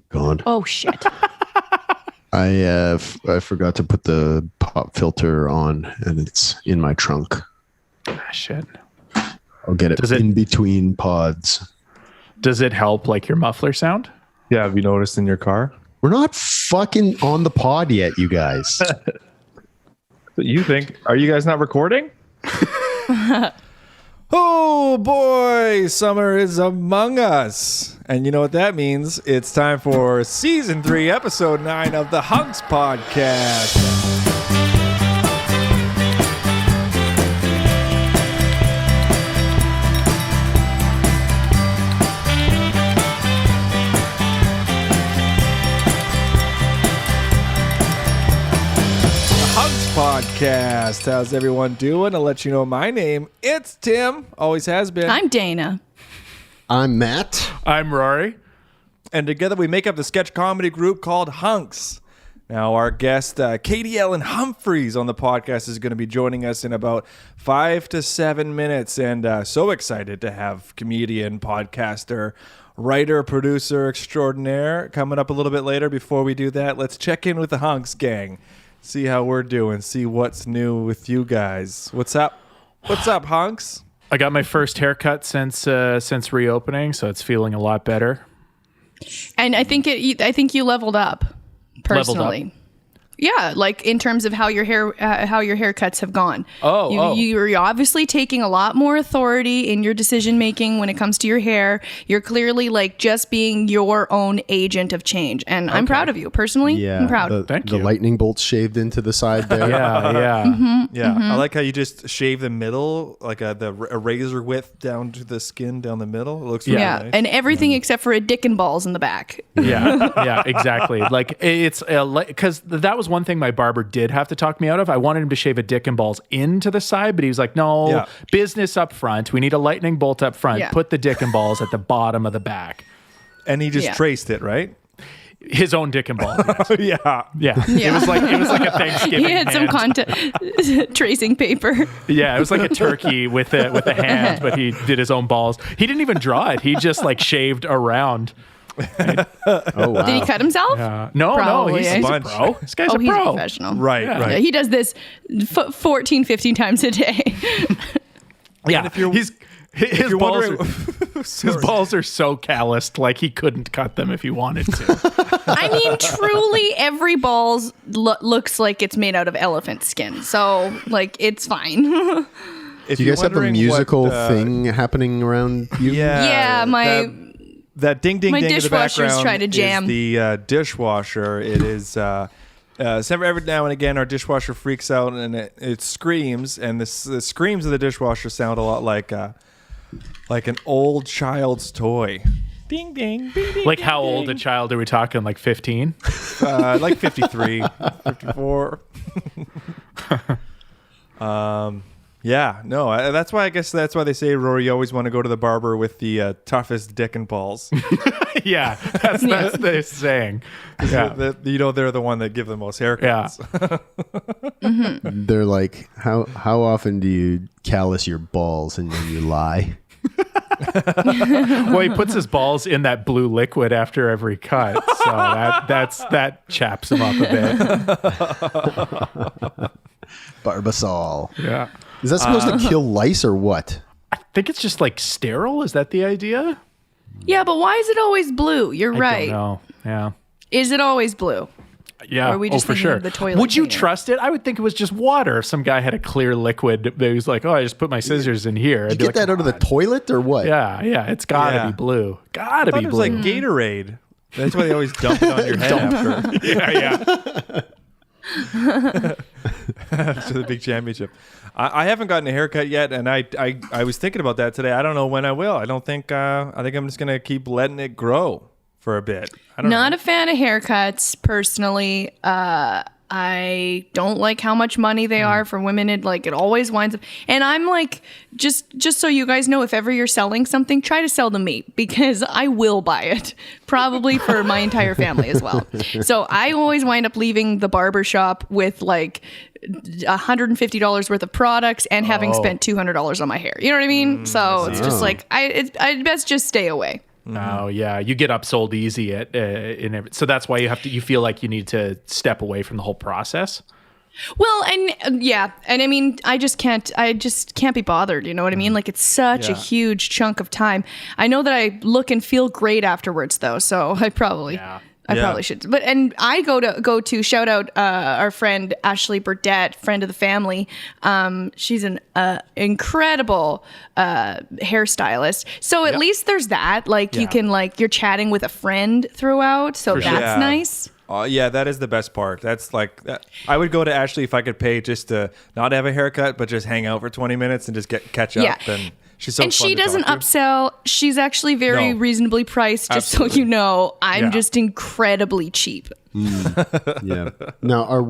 God. Oh shit. I forgot to put the pop filter on, and it's in my trunk. Ah, shit. I'll get it in between pods. Does it help like your muffler sound? Yeah, have you noticed in your car? We're not fucking on the pod yet, you guys. What you think? Are you guys not recording? Oh boy, summer is among us. And you know what that means? It's time for season 3, episode 9 of the HUNKS podcast. Podcast. How's everyone doing? I'll let you know my name. It's Tim. Always has been. I'm Dana. I'm Matt. I'm Rory. And together we make up the sketch comedy group called HUNKS. Now our guest, Katie Ellen Humphries on the podcast is going to be joining us in about 5 to 7 minutes. And so excited to have comedian, podcaster, writer, producer extraordinaire coming up a little bit later. Before we do that, let's check in with the HUNKS gang. See how we're doing. See what's new with you guys. What's up? What's up, HUNKS? I got my first haircut since reopening, so it's feeling a lot better. And I think you leveled up personally. Leveled up. Yeah, like in terms of how your haircuts have gone. You're obviously taking a lot more authority in your decision making when it comes to your hair. You're clearly like just being your own agent of change, and I'm proud of you personally. Yeah, I'm proud. Thank you. The lightning bolts shaved into the side there. Yeah. Yeah, I like how you just shave the middle, like a razor width down to the skin down the middle. It looks really nice. And everything except for a dick and balls in the back. Yeah, exactly. Like it's because that was one thing my barber did have to talk me out of. I wanted him to shave a dick and balls into the side, but he was like, no, business up front. We need a lightning bolt up front. Yeah. Put the dick and balls at the bottom of the back. And he just traced it, right? His own dick and balls. Yes. Yeah. It was like a Thanksgiving. He had some content tracing paper. Yeah, it was like a turkey with a hand, but he did his own balls. He didn't even draw it. He just like shaved around. Oh, wow. Did he cut himself? No, he's a pro. This guy's a pro. He's a professional. Right. Yeah, he does this 14, 15 times a day. Yeah, his balls are so calloused, like he couldn't cut them if he wanted to. I mean, truly, every balls looks like it's made out of elephant skin. So, like, it's fine. Do you guys have a musical thing happening around you? Yeah, that ding ding my ding in the dishwasher's background trying to jam. is the dishwasher. It is every now and again our dishwasher freaks out and it screams, and the screams of the dishwasher sound a lot like an old child's toy. Ding ding. Ding, ding, Like ding, how ding. old a child are we talking? Like 15? Like 53, 54. Yeah, no, that's why they say, Rory, you always want to go to the barber with the toughest dick and balls. Yeah, that's the saying. Yeah. They're the one that give the most haircuts. Yeah. They're like, how often do you callus your balls and then you lie? Well, he puts his balls in that blue liquid after every cut, so that chaps him up a bit. Barbasol. Yeah. Is that supposed to kill lice or what? I think it's just like sterile. Is that the idea? Yeah, but why is it always blue? You're right. I don't know. Yeah. Is it always blue? Yeah. Or are we just for thinking sure. of the toilet Would you cleaner? trust it? I would think it was just water. If some guy had a clear liquid that he was like, oh, I just put my scissors in here. You get that out of the toilet or what? Yeah. It's gotta be blue. Gotta be It was blue. like Gatorade. That's why they always dump it on your head after. Yeah. To the big championship. I haven't gotten a haircut yet, and I was thinking about that today. I don't know when I will. I think I'm just gonna keep letting it grow for a bit. I don't Not know. a fan of haircuts personally. I don't like how much money they are for women. It always winds up. And I'm like, just so you guys know, if ever you're selling something, try to sell to me because I will buy it. Probably for my entire family as well. So I always wind up leaving the barber shop with like $150 worth of products and having spent $200 on my hair. You know what I mean? So it's just like, I'd best just stay away. Oh yeah, you get upsold easy so that's why you feel like you need to step away from the whole process. Well, and and I mean, I just can't be bothered. You know what I mean? Like, it's such a huge chunk of time. I know that I look and feel great afterwards, though. So I probably should. But and I go to shout out our friend Ashley Burdett, friend of the family. She's an incredible hairstylist. So at least there's that. Like you can you're chatting with a friend throughout. So that's nice. Yeah, that is the best part. That's like, I would go to Ashley if I could pay just to not have a haircut, but just hang out for 20 minutes and just catch up. And she's so and fun she to doesn't talk to. upsell. She's actually very reasonably priced. Just so you know, I'm just incredibly cheap. Yeah. Now,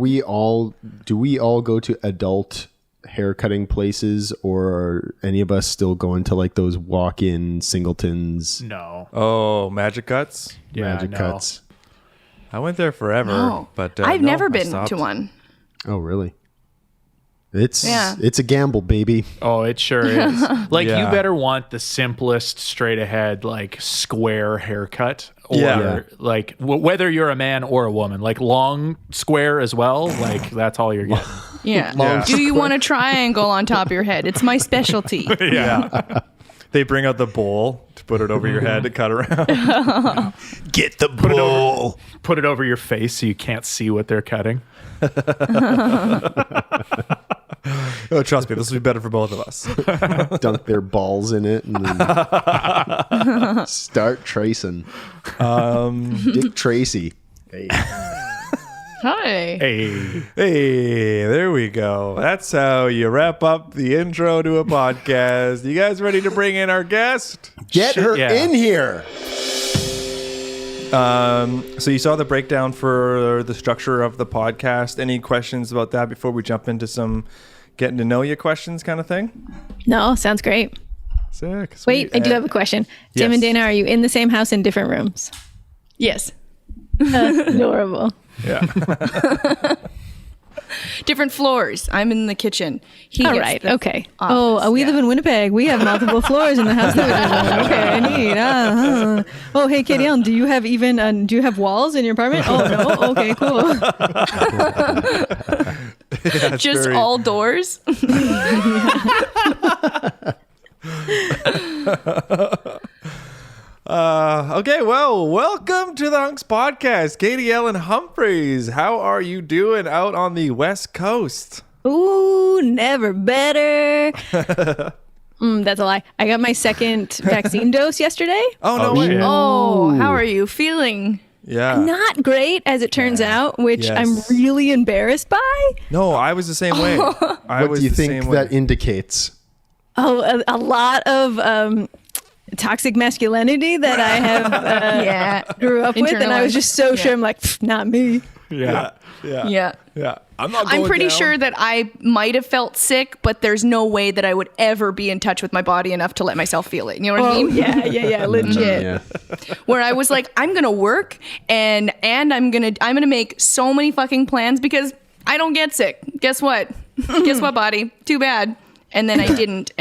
do we all go to adult haircutting places, or are any of us still going to like those walk-in Singletons? No. Oh, Magic Cuts? Yeah, Magic Cuts. I went there forever, but I've never I been stopped. to one. Oh, really? It's a gamble, baby. Oh, it sure is. Like, Yeah. you better want the simplest, straight ahead, like square haircut, or like whether you're a man or a woman, like long square as well. Like, that's all you're getting. Yeah. Do you want a triangle on top of your head? It's my specialty. Yeah. They bring out the bowl to put it over your head to cut around. Get the bowl. Put it over your face so you can't see what they're cutting. Oh, trust me, this will be better for both of us. Dunk their balls in it and then start tracing. Dick Tracy. Hey. Hi. Hey. Hey, there we go. That's how you wrap up the intro to a podcast. You guys ready to bring in our guest? Get her in here. So you saw the breakdown for the structure of the podcast. Any questions about that before we jump into some getting to know you questions kind of thing? No, sounds great. Sick. Sweet. Wait, I do have a question. Tim and Dana, are you in the same house in different rooms? Yes. Adorable. Yeah. Different floors. I'm in the kitchen. All right. Okay. office, We live in Winnipeg. We have multiple floors in the house that we live in. Okay, neat. Oh, hey, Katie Ellen, do you have walls in your apartment? Oh, no? Okay, cool. Just all doors. Okay, well, welcome to the HUNKS podcast. Katie Ellen Humphries, how are you doing out on the West Coast? Ooh, never better. That's a lie. I got my second vaccine dose yesterday. Oh, no way. shit. Oh, how are you feeling? Yeah. Not great, as it turns out, which Yes. I'm really embarrassed by. No, I was the same way. What do you think that indicates? Oh, a lot of toxic masculinity that I have grew up with, and I was just so sure. I'm like, not me. Yeah. Yeah. I'm not going I'm pretty down. sure that I might have felt sick, but there's no way that I would ever be in touch with my body enough to let myself feel it. You know what I mean? Yeah, legit. Yeah. Where I was like, I'm gonna work and I'm gonna make so many fucking plans because I don't get sick. Guess what? Guess what, body? Too bad. And then I didn't.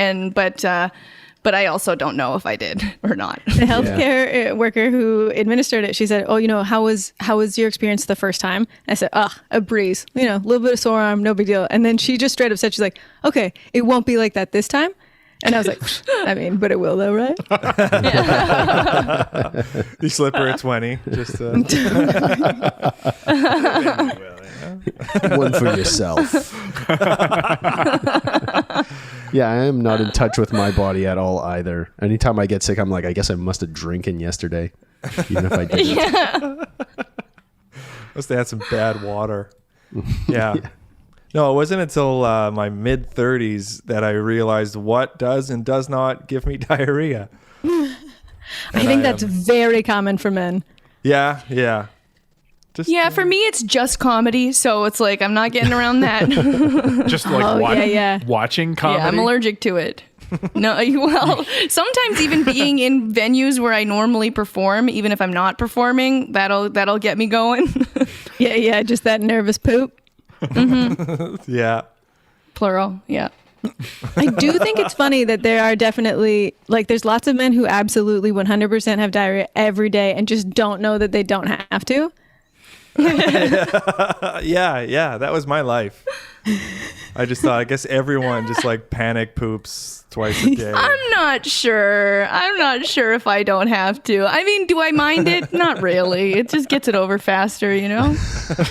But I also don't know if I did or not. The healthcare worker who administered it, she said, "Oh, how was your experience the first time?" I said, a breeze. A little bit of sore arm, no big deal." And then she just straight up said, she's like, "Okay, it won't be like that this time." And I was like, but it will though, right? You slip her a 20. Just One for yourself. Yeah, I am not in touch with my body at all either. Anytime I get sick, I'm like, I guess I must have drinking yesterday, even if I didn't. must have had some bad water. Yeah. No, it wasn't until my mid 30s that I realized what does and does not give me diarrhea. I think that's very common for men. Yeah. Just, For me, it's just comedy, so it's like I'm not getting around that. Just like watching comedy. Yeah, I'm allergic to it. No, well, sometimes even being in venues where I normally perform, even if I'm not performing, that'll get me going. Yeah, just that nervous poop. Yeah. Plural, yeah. I do think it's funny that there are definitely, like, there's lots of men who absolutely 100% have diarrhea every day and just don't know that they don't have to. Yeah, that was my life. I just thought, I guess everyone just like panic poops twice a day. I'm not sure if I don't have to. I mean, do I mind it? Not really. It just gets it over faster, you know?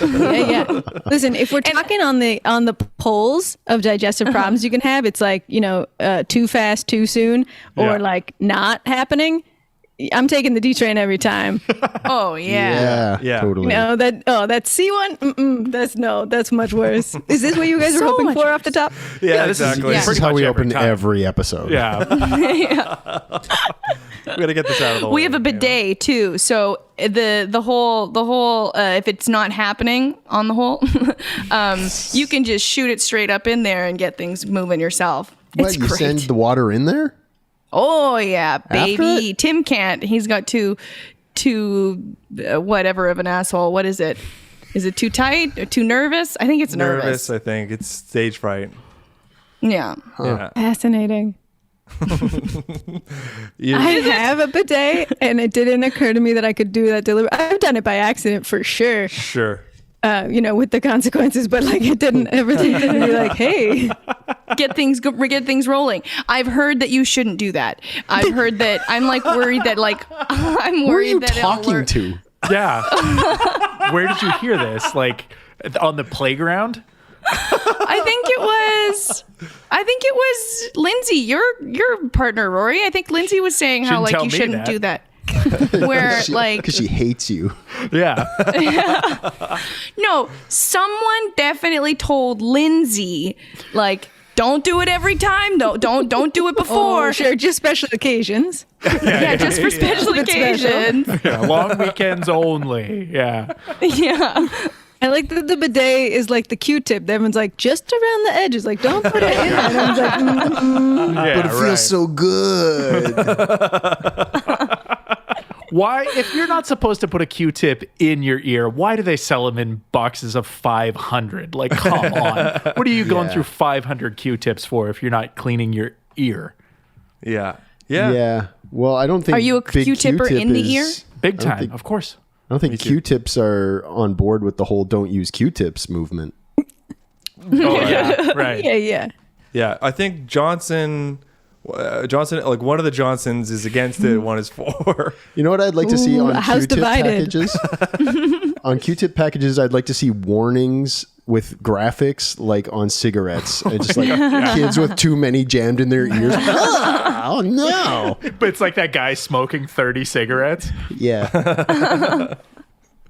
Yeah. Listen, if we're talking on the poles of digestive problems you can have, it's like, too fast, too soon, or like not happening. I'm taking the D train every time. Oh yeah. Yeah. Totally. That C one. That's much worse. Is this what you guys are hoping for off the top? Yeah, this is- exactly. yeah. This is Pretty how much we every open time. every episode. Yeah. We gotta get this out of the way. We have a bidet too, so the whole if it's not happening on the hole, you can just shoot it straight up in there and get things moving yourself. What, It's you great. send the water in there? Oh yeah, baby. it? Tim can't. He's got too whatever of an asshole. What is it? Is it too tight or too nervous? I think it's nervous. I think it's stage fright. Yeah. Yeah. Fascinating. You- I have a bidet, and it didn't occur to me that I could do that deliberately. I've done it by accident for sure, Sure. with the consequences, but like it didn't ever think to be like, hey, Get things rolling. I've heard that you shouldn't do that. I've heard that. I'm like worried that I'm Who are worried you that it'll talking work. to? Yeah. Where did you hear this? Like on the playground? I think it was Lindsay, your partner, Rory. I think Lindsay was saying how Shouldn't tell you me shouldn't that. do that. Where Because she hates you. Yeah. no, someone definitely told Lindsay don't do it every time. Don't do it before. oh, sure, just special occasions. Yeah, just for special It's special. occasions. Yeah. Long weekends only. Yeah. Yeah. I like that the bidet is like the Q-tip. Everyone's like, just around the edges. Like, don't put it in there. And everyone's like, Yeah, But it feels right. so good. Why, if you're not supposed to put a Q-tip in your ear, why do they sell them in boxes of 500? Like, come on. What are you going Yeah. through 500 Q-tips for if you're not cleaning your ear? Yeah. Yeah. Well, I don't think. Are you a big Q-tipper Q-tip in the is- ear? Big I don't time, think- of course. I don't think Q-tips are on board with the whole "don't use Q-tips" movement. Oh, yeah. Right. yeah. Yeah. I think Johnson, like one of the Johnsons is against it, one is for. You know what I'd like to see Ooh, on a house Q-tip divided. packages? On Q-tip packages, I'd like to see warnings with graphics like on cigarettes, and just like kids with too many jammed in their ears. Oh no! But it's like that guy smoking 30 cigarettes. Yeah.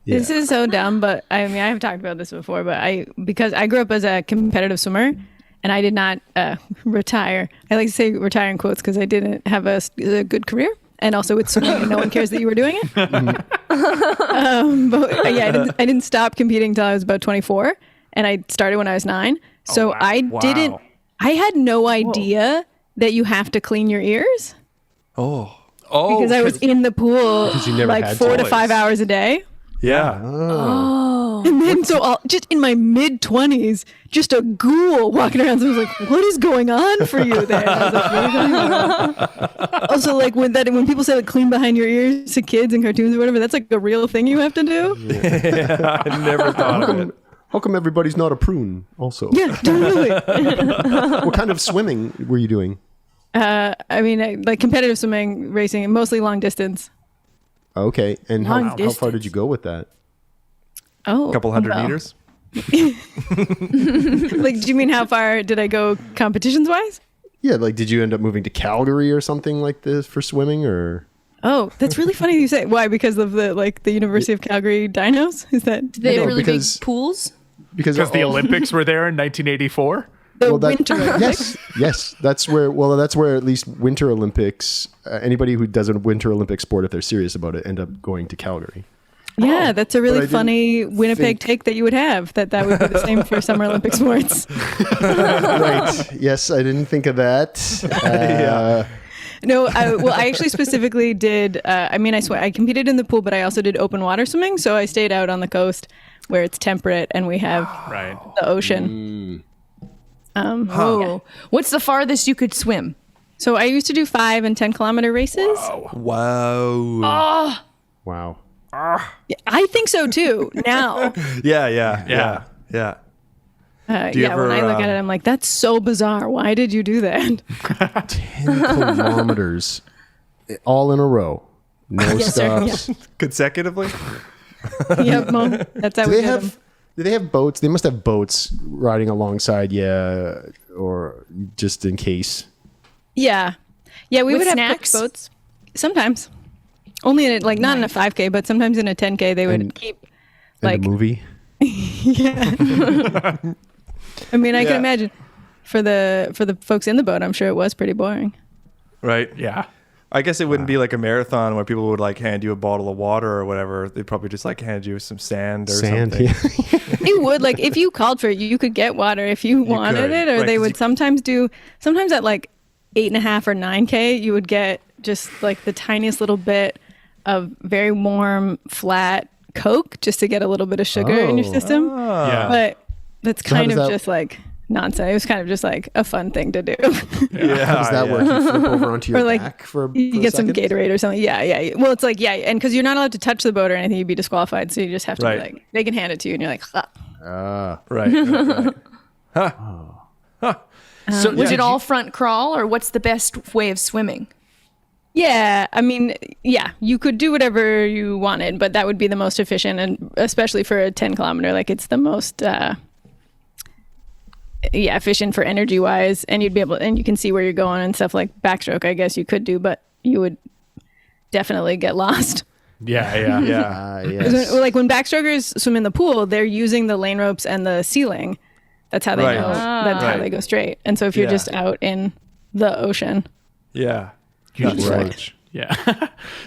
This is so dumb, but I mean, I have talked about this before, but because I grew up as a competitive swimmer and I did not retire. I like to say retire in quotes because I didn't have a good career. And also with swimming, and no one cares that you were doing it. But yeah, I didn't stop competing until I was about 24, and I started when I was 9. So Wow. I had no idea that you have to clean your ears Oh. because I was in the pool you never like had 4 to to. 5 hours a day. Yeah. And then just in my mid 20s, just a ghoul walking around. So I was like, what is going on for you there? And I was like, what is going on? Also, like when people say like clean behind your ears to kids and cartoons or whatever, that's like a real thing you have to do. Yeah. I never thought of it. How come everybody's not a prune? Also, Yeah, totally. what kind of swimming were you doing? I mean, like competitive swimming, racing, mostly long distance. Okay, and Long how far distance. did you go with that? Oh, A couple hundred well. meters. Like, do you mean how far did I go competitions wise? Yeah, like did you end up moving to Calgary or something like this for swimming, or? Oh, that's really funny you say. Why? Because of the University of Calgary dinos? Is that They have No, really because- big pools. Because the Olympics were there in 1984. the that- Winter Olympics? yes, that's where at least Winter Olympics. Anybody who does a Winter Olympic sport, if they're serious about it, end up going to Calgary. Yeah, that's a But I really didn't funny Winnipeg think- take that you would have. That would be the same for Summer Olympic sports. Right. Yes, I didn't think of that. No, I actually specifically did. I competed in the pool, but I also did open water swimming. So I stayed out on the coast where it's temperate and we have Right. the ocean. Oh, what's the farthest you could swim? So I used to do 5 and 10 kilometer races. Wow. Wow. I think so too. Now, Yeah. Do you yeah. ever, When I look at it, I'm like, that's so bizarre. Why did you do that? 10 kilometers all in a row. No Yes, sir. stops. consecutively? Yep, Mo. That's how Do we they did have them. do they have boats? They must have boats riding alongside you, or just in case. Yeah, we With would have snacks? cooked boats sometimes. Only in a, not in a 5K, but sometimes in a 10K they would And- keep And like. a movie. I mean, I Yeah. can imagine for the folks in the boat. I'm sure it was pretty boring. Right. Yeah. I guess it wouldn't be like a marathon where people would like hand you a bottle of water or whatever. They'd probably just like hand you some sand or something. Yeah. They would, like, if you called for it, you could get water if you wanted could, it, or right, they 'cause would you- sometimes at like 8.5 or 9K, you would get just like the tiniest little bit of very warm, flat Coke just to get a little bit of sugar in your Oh. system. Yeah. But that's So how kind does of that- just like nonsense. It was kind of just like a fun thing to do. Yeah. How does that work? You flip over onto your Or like back for you a get some second? Gatorade or something. Yeah. Well, it's like, and because you're not allowed to touch the boat or anything, you'd be disqualified. So you just have to Right. be like, they can hand it to you, and you're like, Right. So Was did it all you- front crawl, or what's the best way of swimming? yeah. I mean, yeah, you could do whatever you wanted, but that would be the most efficient, and especially for a 10 kilometer, like it's the most, efficient for energy wise, and you'd be able, and you can see where you're going and stuff. Like backstroke, I guess you could do, but you would definitely get lost. Yeah. Yeah. Yes. Like when backstrokers swim in the pool, they're using the lane ropes and the ceiling. That's how they Right. know. That's how Right. they go straight. And so if you're Yeah. just out in the ocean, Yeah. You That's just- right. Yeah.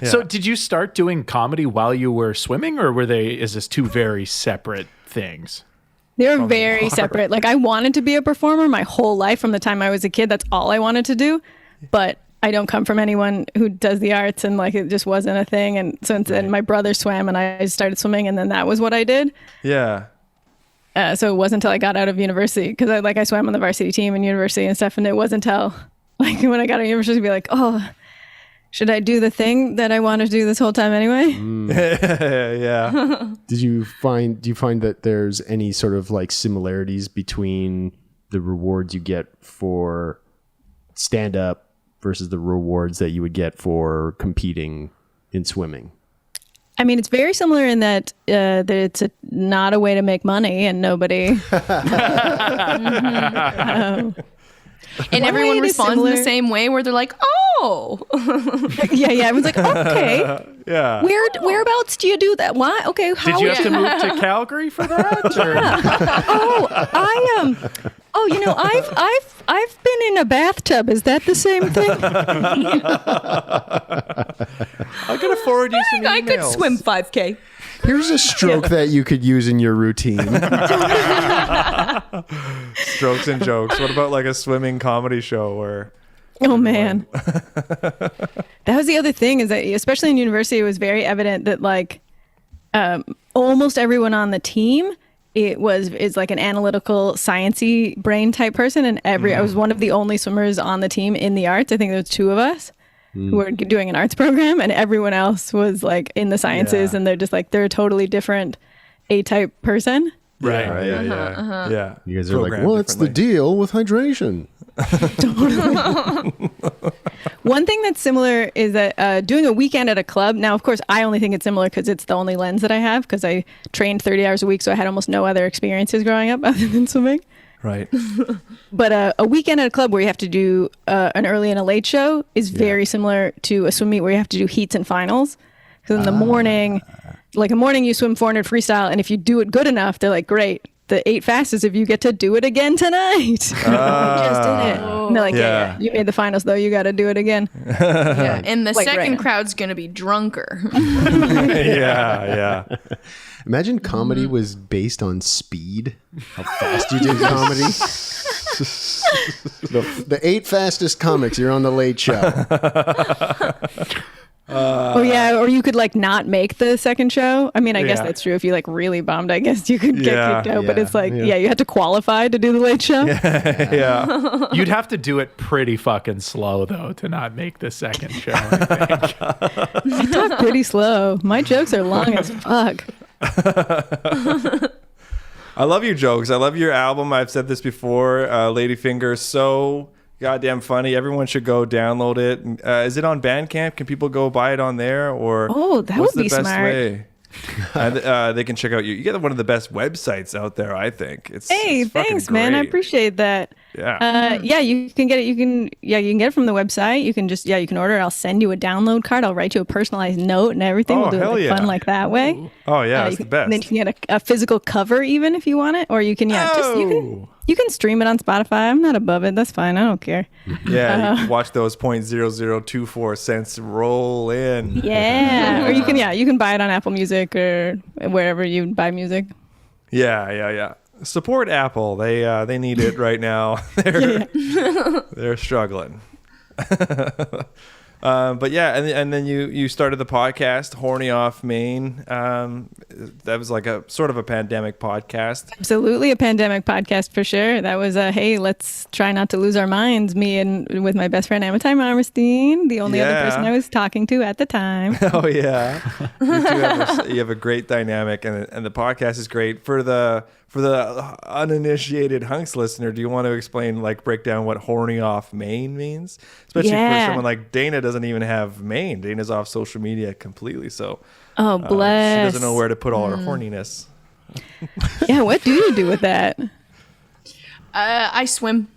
So did you start doing comedy while you were swimming, or is this two very separate things? they're very separate. Like I wanted to be a performer my whole life from the time I was a kid. That's all I wanted to do. But I don't come from anyone who does the arts, and like it just wasn't a thing. And since then my brother swam and I started swimming, and then that was what I did. Yeah. So it wasn't until I got out of university, because I swam on the varsity team in university and stuff, and it wasn't until like when I got out of university to be like, oh, should I do the thing that I wanted to do this whole time anyway? Yeah. Do you find that there's any sort of like similarities between the rewards you get for stand up versus the rewards that you would get for competing in swimming? I mean, it's very similar in that it's not a way to make money, and nobody. And everyone way it is responds in the similar- same way, where they're like, "Oh, yeah. I was like, okay, Yeah. whereabouts do you do that? Why? Okay, how? Did you have to move to Calgary for that? Or? Oh, you know, I've been in a bathtub. Is that the same thing? I'm gonna forward you some emails. I could swim 5K." Here's a stroke that you could use in your routine. Strokes and jokes. What about like a swimming comedy show where? Oh man, that was the other thing, is that especially in university, it was very evident that like almost everyone on the team is like an analytical, sciencey brain type person, and I was one of the only swimmers on the team in the arts. I think there was 2 of us who were doing an arts program, and everyone else was like in the sciences, Yeah. and they're a totally different A-type person. Right. Yeah. You guys are like, Programmed what's the differently. deal with hydration? One thing that's similar is that doing a weekend at a club. Now, of course, I only think it's similar because it's the only lens that I have, because I trained 30 hours a week, so I had almost no other experiences growing up other than swimming. Right. But a weekend at a club where you have to do an early and a late show is very similar to a swim meet where you have to do heats and finals. Because in the morning, like a morning, you swim 400 freestyle, and if you do it good enough, they're like, great. The 8 fastest, if you get to do it again tonight. You just did it. And they're like, yeah, you made the finals, though. You got to do it again. Yeah, and the Like, second right. crowd's gonna be drunker. Yeah. Imagine comedy was based on speed. How fast you did comedy. The 8 fastest comics, you're on the Late Show. Oh yeah, or you could like not make the second show. I mean, I guess Yeah. that's true. If you like really bombed, I guess you could get Yeah. kicked out. But Yeah. it's like, Yeah. you had to qualify to do the late show. Yeah. You'd have to do it pretty fucking slow though to not make the second show. I think. I talk pretty slow. My jokes are long as fuck. I love your jokes. I love your album. I've said this before. Ladyfinger, so goddamn funny. Everyone should go download it. Is it on Bandcamp? Can people go buy it on there? Or Oh, that what's would be the best smart. way? They can check out you. You get one of the best websites out there, I think. It's Hey, fucking thanks, man. I great. appreciate that. Yeah. Yeah, you can get it. You can get it from the website. You can you can order it. I'll send you a download card. I'll write you a personalized note and everything. Oh, We'll do hell it yeah. fun like that way. Oh yeah, it's You the can- best. And then you can get a physical cover even if you want it, or you can you can stream it on Spotify. I'm not above it. That's fine. I don't care. Yeah, you can watch those 0.0024 cents roll in. Yeah, or you can buy it on Apple Music or wherever you buy music. Yeah. Support Apple. They need it right now. They're struggling. But yeah, and then you started the podcast, Horny Off Main. That was like a sort of a pandemic podcast. Absolutely a pandemic podcast for sure. That was hey, let's try not to lose our minds. Me and with my best friend Amitay Marmerstein, the only other Yeah. person I was talking to at the time. Oh yeah, you have a great dynamic, and the podcast is great for the uninitiated Hunks listener. Do you want to break down what Horny Off Main means, especially for Yeah. someone like Dana doesn't even have Maine. Dana's off social media completely, so Oh, bless. she doesn't know where to put all her horniness. Yeah, what do you do with that? I swim.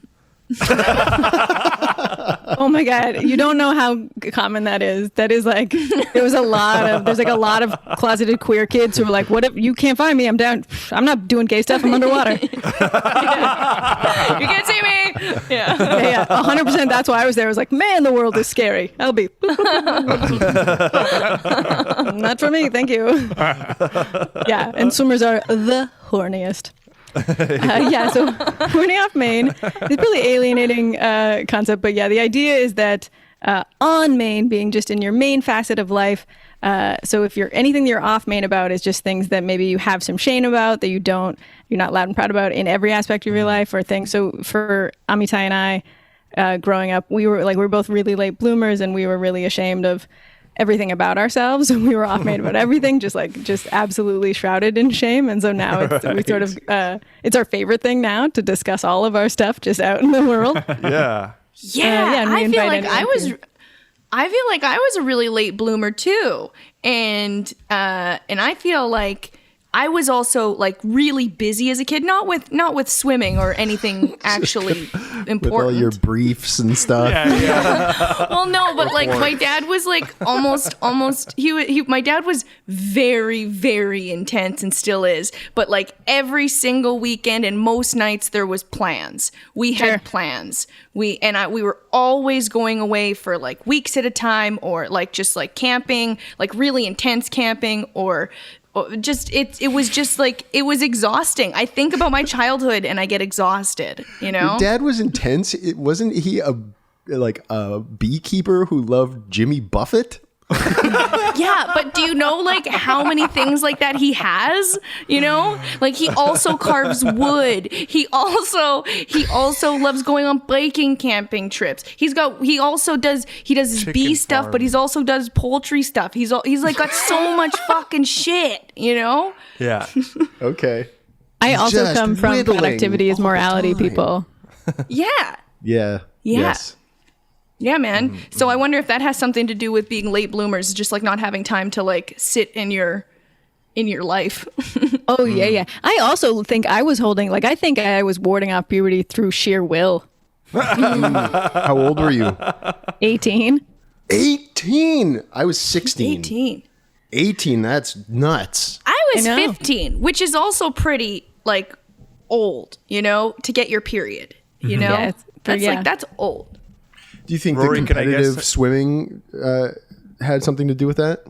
Oh my God, you don't know how common that is. That is like there's a lot of closeted queer kids who are like, what if you can't find me? I'm down. I'm not doing gay stuff. I'm underwater. You can't see me. Yeah. Yeah, 100%. That's why I was there. I was like, man, the world is scary. I'll be. Not for me. Thank you. Yeah. And swimmers are the horniest. Yeah. So horny off Main is really alienating concept. But yeah, the idea is that on Main being just in your main facet of life. So if anything that you're off Main about is just things that maybe you have some shame about that you're not loud and proud about in every aspect of your life or things. So for Amitai and I, growing up, we were both really late bloomers and we were really ashamed of everything about ourselves. And we were off Main about everything, just absolutely shrouded in shame. And so now it's our favorite thing now to discuss all of our stuff just out in the world. Yeah. Yeah, and we I feel invite like anyone I feel like I was a really late bloomer too, and I feel like I was also like really busy as a kid, not with swimming or anything actually important. With all your briefs and stuff. Well, no, but like my dad was like almost my dad was very, very intense and still is, but like every single weekend and most nights there was plans. We had plans. We were always going away for like weeks at a time or like just like camping, like really intense camping or just it was exhausting. I think about my childhood and I get exhausted, you know? Your dad was intense. Wasn't he a beekeeper who loved Jimmy Buffett? Yeah, but do you know like how many things like that he has? You know, like he also carves wood. He also loves going on biking camping trips. He does his bee stuff, but he's also does poultry stuff. He's like got so much fucking shit. You know? Yeah. Okay. I also Just come from whittling productivity is all the morality time. people. Yeah. Yeah. Yeah. Yes. Yeah, man. So I wonder if that has something to do with being late bloomers, just like not having time to like sit in your life. Oh yeah. I also think I was warding off puberty through sheer will. How old were you? 18. 18. I was 16. 18. 18. That's nuts. I was I know. 15, which is also pretty like old, you know, to get your period. You know, Yeah, that's old. Do you think Rory, the can I competitive guess- swimming had something to do with that?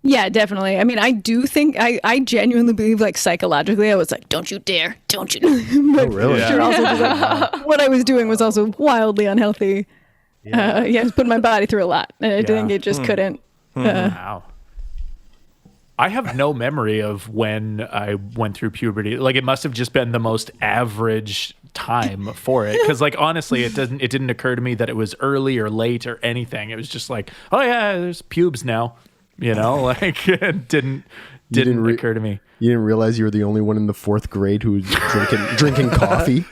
Yeah, definitely. I mean, I do think I genuinely believe like psychologically I was like, don't you dare. But Oh, really? sure, also just, like, what I was doing was also wildly unhealthy. I was putting my body through a lot. And I think it just couldn't Wow. I have no memory of when I went through puberty. Like, it must have just been the most average time for it. Because, like, honestly, it didn't occur to me that it was early or late or anything. It was just like, oh yeah, there's pubes now. You know, like, it didn't occur to me. You didn't realize you were the only one in the 4th grade who was drinking coffee.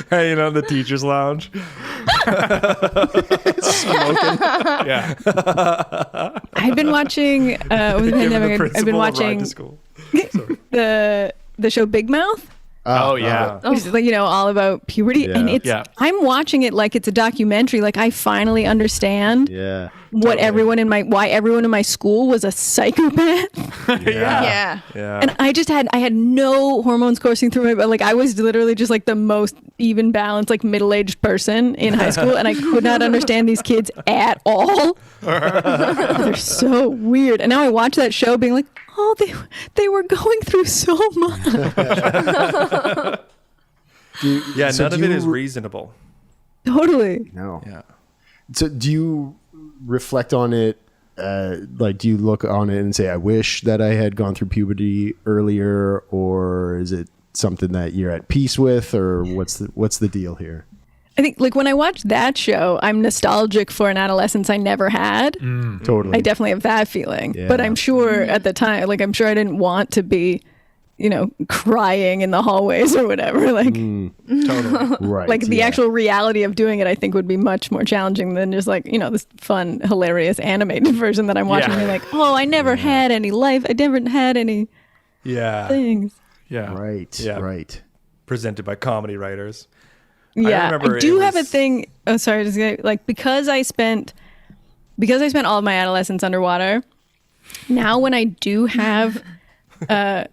Hanging on the teacher's lounge. Smoking. Yeah. I've been watching over the pandemic. I've been watching the show Big Mouth. Oh yeah. Which is, like, you know, all about puberty, Yeah. and I'm watching it like it's a documentary. Like, I finally understand Yeah. why everyone in my school was a psychopath. Yeah. And I had no hormones coursing through my body. Like, I was literally just like the most even balanced, like, middle-aged person in high school, and I could not understand these kids at all. They're so weird. And now I watch that show being like, oh, they were going through so much. None of it is reasonable. Totally. No. Yeah. So do you reflect on it? Like, do you look on it and say, I wish that I had gone through puberty earlier, or is it something that you're at peace with, or what's the deal here? I think, like, when I watch that show, I'm nostalgic for an adolescence I never had. Totally. I definitely have that feeling. Yeah. But I'm sure at the time, like, I'm sure I didn't want to be, you know, crying in the hallways or whatever. Like, Totally. Right. like the actual reality of doing it, I think, would be much more challenging than just, like, you know, this fun, hilarious animated version that I'm watching. Yeah. And like, oh, I never had any life. I never had any things. Yeah. Right. Yeah. Right. Presented by comedy writers. Yeah, remember I do it have a was- thing. Oh, sorry, just like because I spent all of my adolescence underwater. Now, when I do have,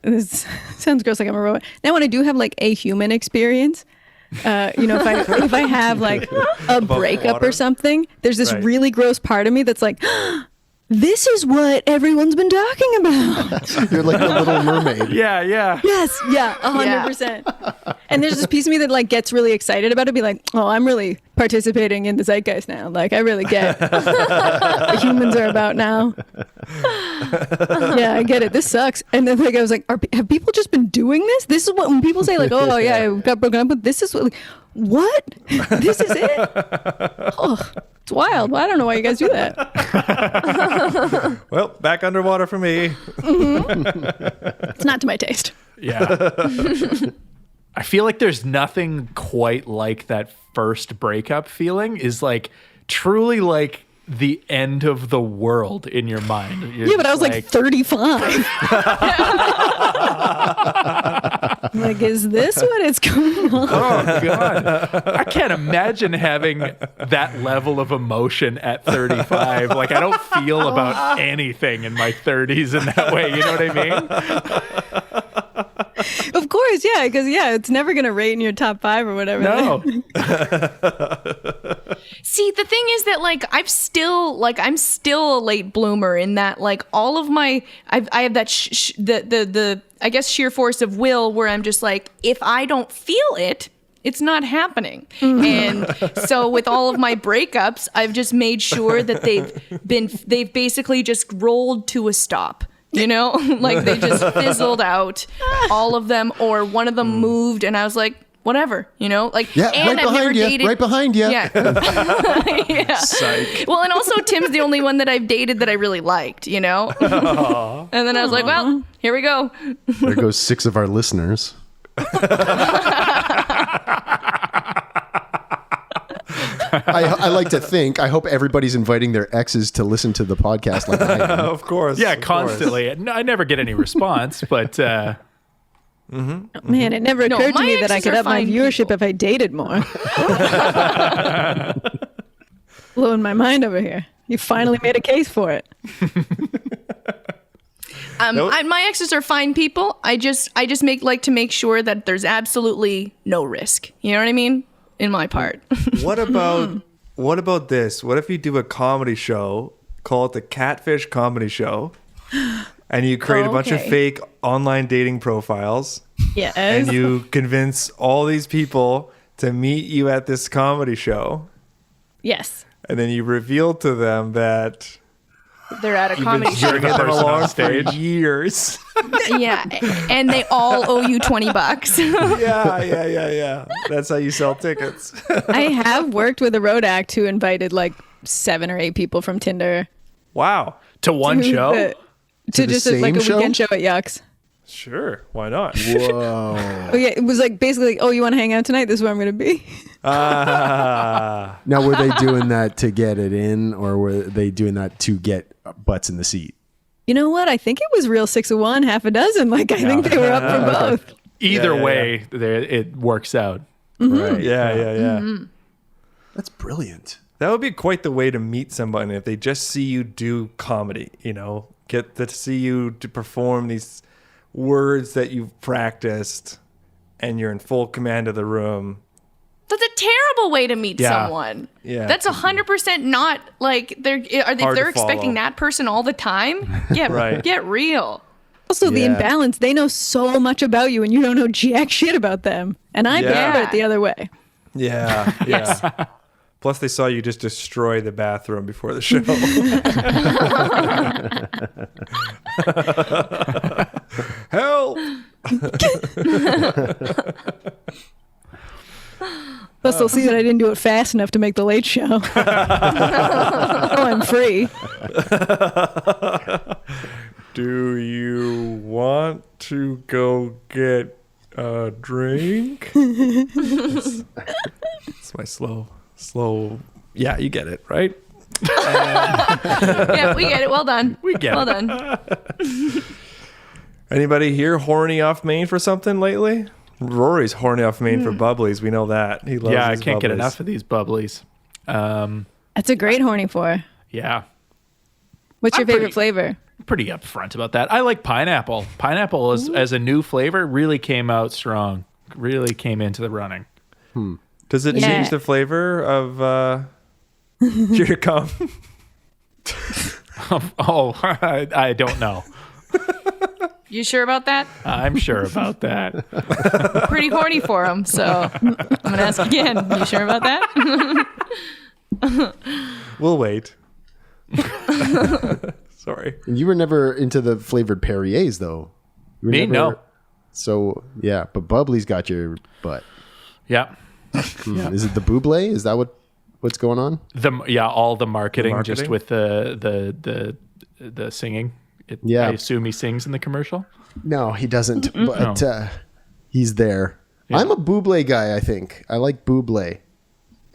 this sounds gross, like I'm a robot. Now, when I do have like a human experience, you know, if I have like a breakup water? or something, there's this Right. really gross part of me that's like, this is what everyone's been talking about. You're like the Little Mermaid. Yeah. Yeah. Yes, yeah, 100%. And there's this piece of me that like gets really excited about it, be like, oh, I'm really participating in the zeitgeist now. Like, I really get what humans are about now. Yeah, I get it. This sucks. And then, like, I was like, have people just been doing this? This is what, when people say like, oh yeah, I got broken up with, this is what, like, what? This is it? Oh, it's wild. Well, I don't know why you guys do that. Well, back underwater for me. It's not to my taste. Yeah. I feel like there's nothing quite like that first breakup feeling. Is like truly like the end of the world in your mind. You're Yeah, but I just was like 35. Like, is this what it's going on? oh God, I can't imagine having that level of emotion at 35. Like, I don't feel about anything in my 30s in that way. You know what I mean? Of course, yeah, because it's never gonna rate in your top 5 or whatever. No. See, the thing is that like I'm still a late bloomer in that like all of my I have that the I guess sheer force of will where I'm just like, if I don't feel it, it's not happening. And so with all of my breakups, I've just made sure that they've basically just rolled to a stop. You know, like they just fizzled out, all of them, or one of them moved, and I was like, whatever, you know, like, Yeah, and right behind you. Right behind you. Yeah. Yeah. Psych. Well, and also Tim's the only one that I've dated that I really liked, you know? And then I was like, well, here we go. There goes 6 of our listeners. I like to think. I hope everybody's inviting their exes to listen to the podcast like I am. Of course. Yeah, of course. constantly. No, I never get any response, but Man, it never occurred to my me that I exes could are up my fine viewership people. if I dated more. Blowing my mind over here. You finally made a case for it. My exes are fine people. I just make sure that there's absolutely no risk. You know what I mean? In my part. What about this? What if you do a comedy show, call it the Catfish Comedy Show, and you create a bunch of Okay. fake online dating profiles, Yes. and you convince all these people to meet you at this comedy show, Yes. and then you reveal to them that They're at a comedy show. stringing them person on along for stage. years. Yeah, and they all owe you $20. Yeah. That's how you sell tickets. I have worked with a road act who invited like 7 or 8 people from Tinder Wow. To one to show? to the just like same a show? weekend show at Yucks. Sure, why not? Whoa. Oh yeah, it was like basically like, oh, you want to hang out tonight? This is where I'm gonna be. Ah. Now, were they doing that to get it in, or were they doing that to get butts in the seat? You know what? I think it was real 6 of 1, half a dozen. Like I think they were up for both. Either Yeah. way, it works out. Right. Yeah. That's brilliant. That would be quite the way to meet somebody if they just see you do comedy, get to see you to perform these words that you've practiced and you're in full command of the room. That's a terrible way to meet Yeah. someone. Yeah. That's 100% not like if Hard they're to expecting follow. that person all the time. Right. Get real. Also, the Yeah. imbalance. They know so much about you, and you don't know jack shit about them. And I Yeah. prefer it the other way. Yeah. Yes. Plus, they saw you just destroy the bathroom before the show. Help! Plus, they'll see that I didn't do it fast enough to make the late show. Oh, I'm free. Do you want to go get a drink? It's my slow. Yeah, you get it, right? Yeah, we get it. Well done. We get well it. done. Anybody here horny off Maine for something lately? Rory's horny off Maine for bubblies. We know that. He loves Yeah, I his can't get bubblies. enough of these bubblies. That's a great horny for. Yeah. What's your I'm favorite pretty- flavor? Pretty upfront about that. I like pineapple. Pineapple as a new flavor really came out strong. Really came into the running. Does it Yeah. change the flavor of your cum? Oh, I don't know. You sure about that? I'm sure about that. Pretty horny for him. So I'm gonna ask again. You sure about that? We'll wait. Sorry. And you were never into the flavored Perriers, though. You were Me? No. So, yeah, but Bubbly's got your butt. Yeah. Is it the Buble? Is that what's going on? All the marketing, marketing? just with the singing. Yeah. I assume he sings in the commercial. No, he doesn't, but he's there. Yeah. I'm a Buble guy, I think. I like Buble.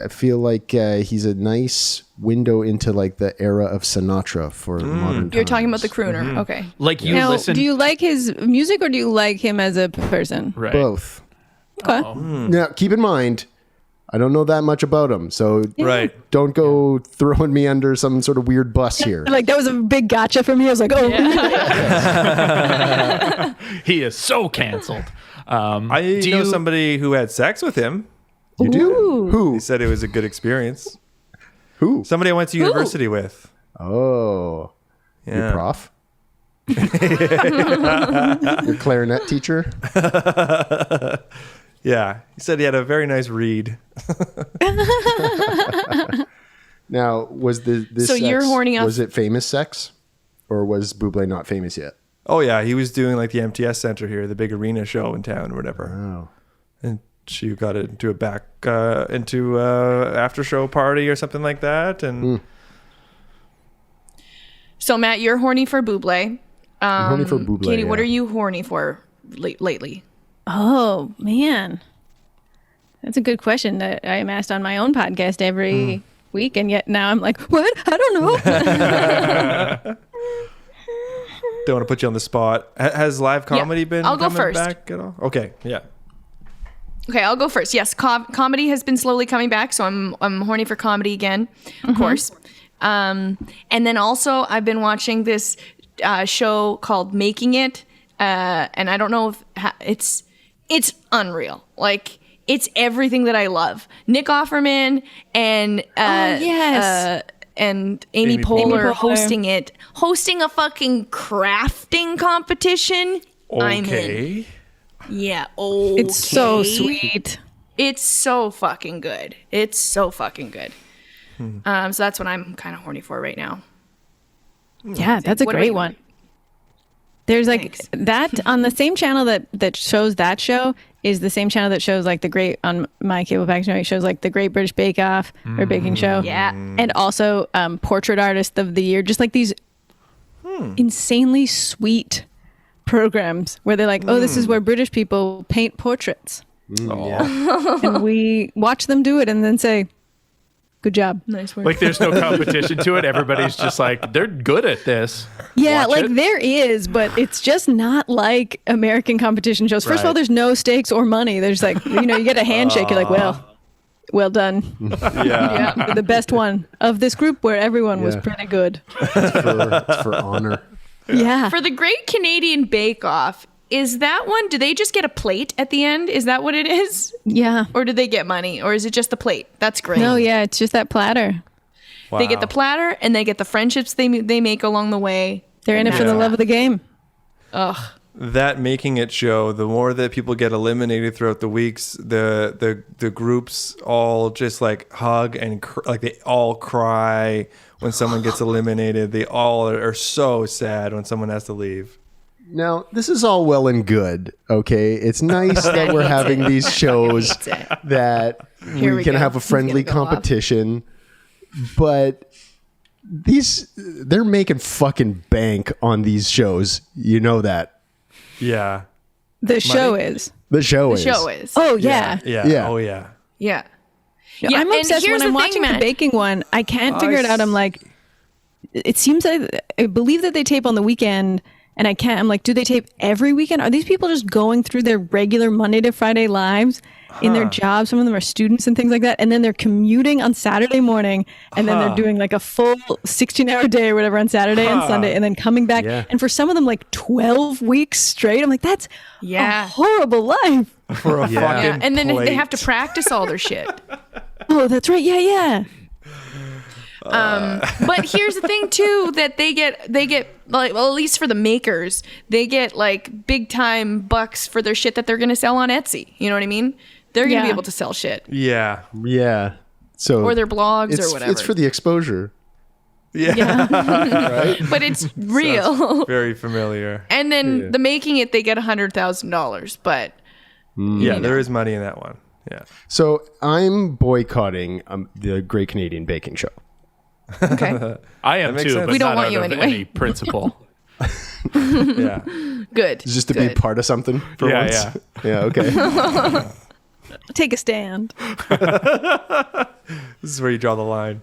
I feel like he's a nice window into like the era of Sinatra for modern times. You're talking about the crooner. Okay. Like you Now, listen. do you like his music or do you like him as a person? Right. Both. Okay. Now, keep in mind, I don't know that much about him, so Right. don't go throwing me under some sort of weird bus here. Like that was a big gotcha for me. I was like, oh, He is so canceled. I Do know you- somebody who had sex with him. You do? Ooh. Who? He said it was a good experience. Who? Somebody I went to university with. Oh, Yeah. your prof? Your clarinet teacher? Yeah. He said he had a very nice read. Now, was this So you're sex, horny off- was it famous sex? Or was Buble not famous yet? Oh, yeah. He was doing like the MTS Center here, the big arena show in town or whatever. Oh. And she got into into after show party or something like that. And So Matt, you're horny for Buble. I'm horny for Buble. Katie, what yeah. are you horny for lately? Oh man, that's a good question that I am asked on my own podcast every week, and yet now I'm like, what? I don't know. don't want to put you on the spot. Has live comedy been I'll go coming first. back at all? Okay. Yeah. Okay, I'll go first. Yes, comedy has been slowly coming back, so I'm horny for comedy again, of course. And then also I've been watching this show called Making It, and I don't know if it's unreal. Like it's everything that I love. Nick Offerman and yes. and Amy Amy Poehler Poehler. hosting a fucking crafting competition. I'm in. Okay. Yeah. Okay. It's so sweet. It's so fucking good. It's so fucking good. So that's what I'm kind of horny for right now. Yeah, that's a What about great you? one. There's like Thanks. that on the same channel that shows that show is the same channel that shows like the great on my cable package. It shows like the Great British Bake Off or baking show. Yeah. And also Portrait Artist of the Year. Just like these insanely sweet programs where they're like, oh, this is where British people paint portraits. And we watch them do it and then say, good job. Nice work. Like there's no competition to it. Everybody's just like, they're good at this. Yeah, Watch like it. there is, but it's just not like American competition shows. First of all, Right. there's no stakes or money. There's like, you get a handshake. You're like, well done. Yeah. You're the best one of this group where everyone was Yeah. pretty good. It's for honor. Yeah. For the Great Canadian Bake Off, is that one, do they just get a plate at the end? Is that what it is? Yeah. Or do they get money? Or is it just the plate? That's great. No, yeah, it's just that platter. They get the platter and they get the friendships they make along the way. They're in it for the love of the game. Ugh. That making it show, the more that people get eliminated throughout the weeks, the groups all just like hug and like they all cry when someone gets eliminated. They all are so sad when someone has to leave. Now, this is all well and good, okay? It's nice that we're having these shows Hates it. that Here we we can go. have a He's friendly gonna go off. competition, but they're making fucking bank on these shows. You know that. Yeah. The show is. The show The is. show is. Oh, yeah. Yeah. Yeah. Oh, yeah. Yeah. No, Yeah, I'm and obsessed here's when I'm the thing, watching the Matt. baking one. I can't figure it out. I'm like, it seems that I believe that they tape on the weekend, and I'm like, do they tape every weekend? Are these people just going through their regular Monday to Friday lives in their jobs? Some of them are students and things like that, and then they're commuting on Saturday morning, and then they're doing like a full 16-hour day or whatever on Saturday and Sunday, and then coming back. Yeah. And for some of them, like 12 weeks straight. I'm like, that's Yeah. a horrible life. For a Yeah. fucking And then plate. they have to practice all their shit. Oh, that's right. Yeah, yeah. But here's the thing too, that they get like, well, at least for the makers, they get like big time bucks for their shit that they're gonna sell on Etsy. You know what I mean? They're gonna be Yeah. able to sell shit Yeah. Yeah. So or their blogs it's, or whatever. It's for the exposure. Yeah. but it's real. Very familiar. And then the making it, they get $100,000. But Yeah, there is money in that one. Yeah. So I'm boycotting the Great Canadian Baking Show. okay, I am makes too, sense. but We don't not want out you of anyway. any principle. Yeah. good. Just to be Good. part of something for Yeah, once. Yeah, okay. Take a stand. This is where you draw the line.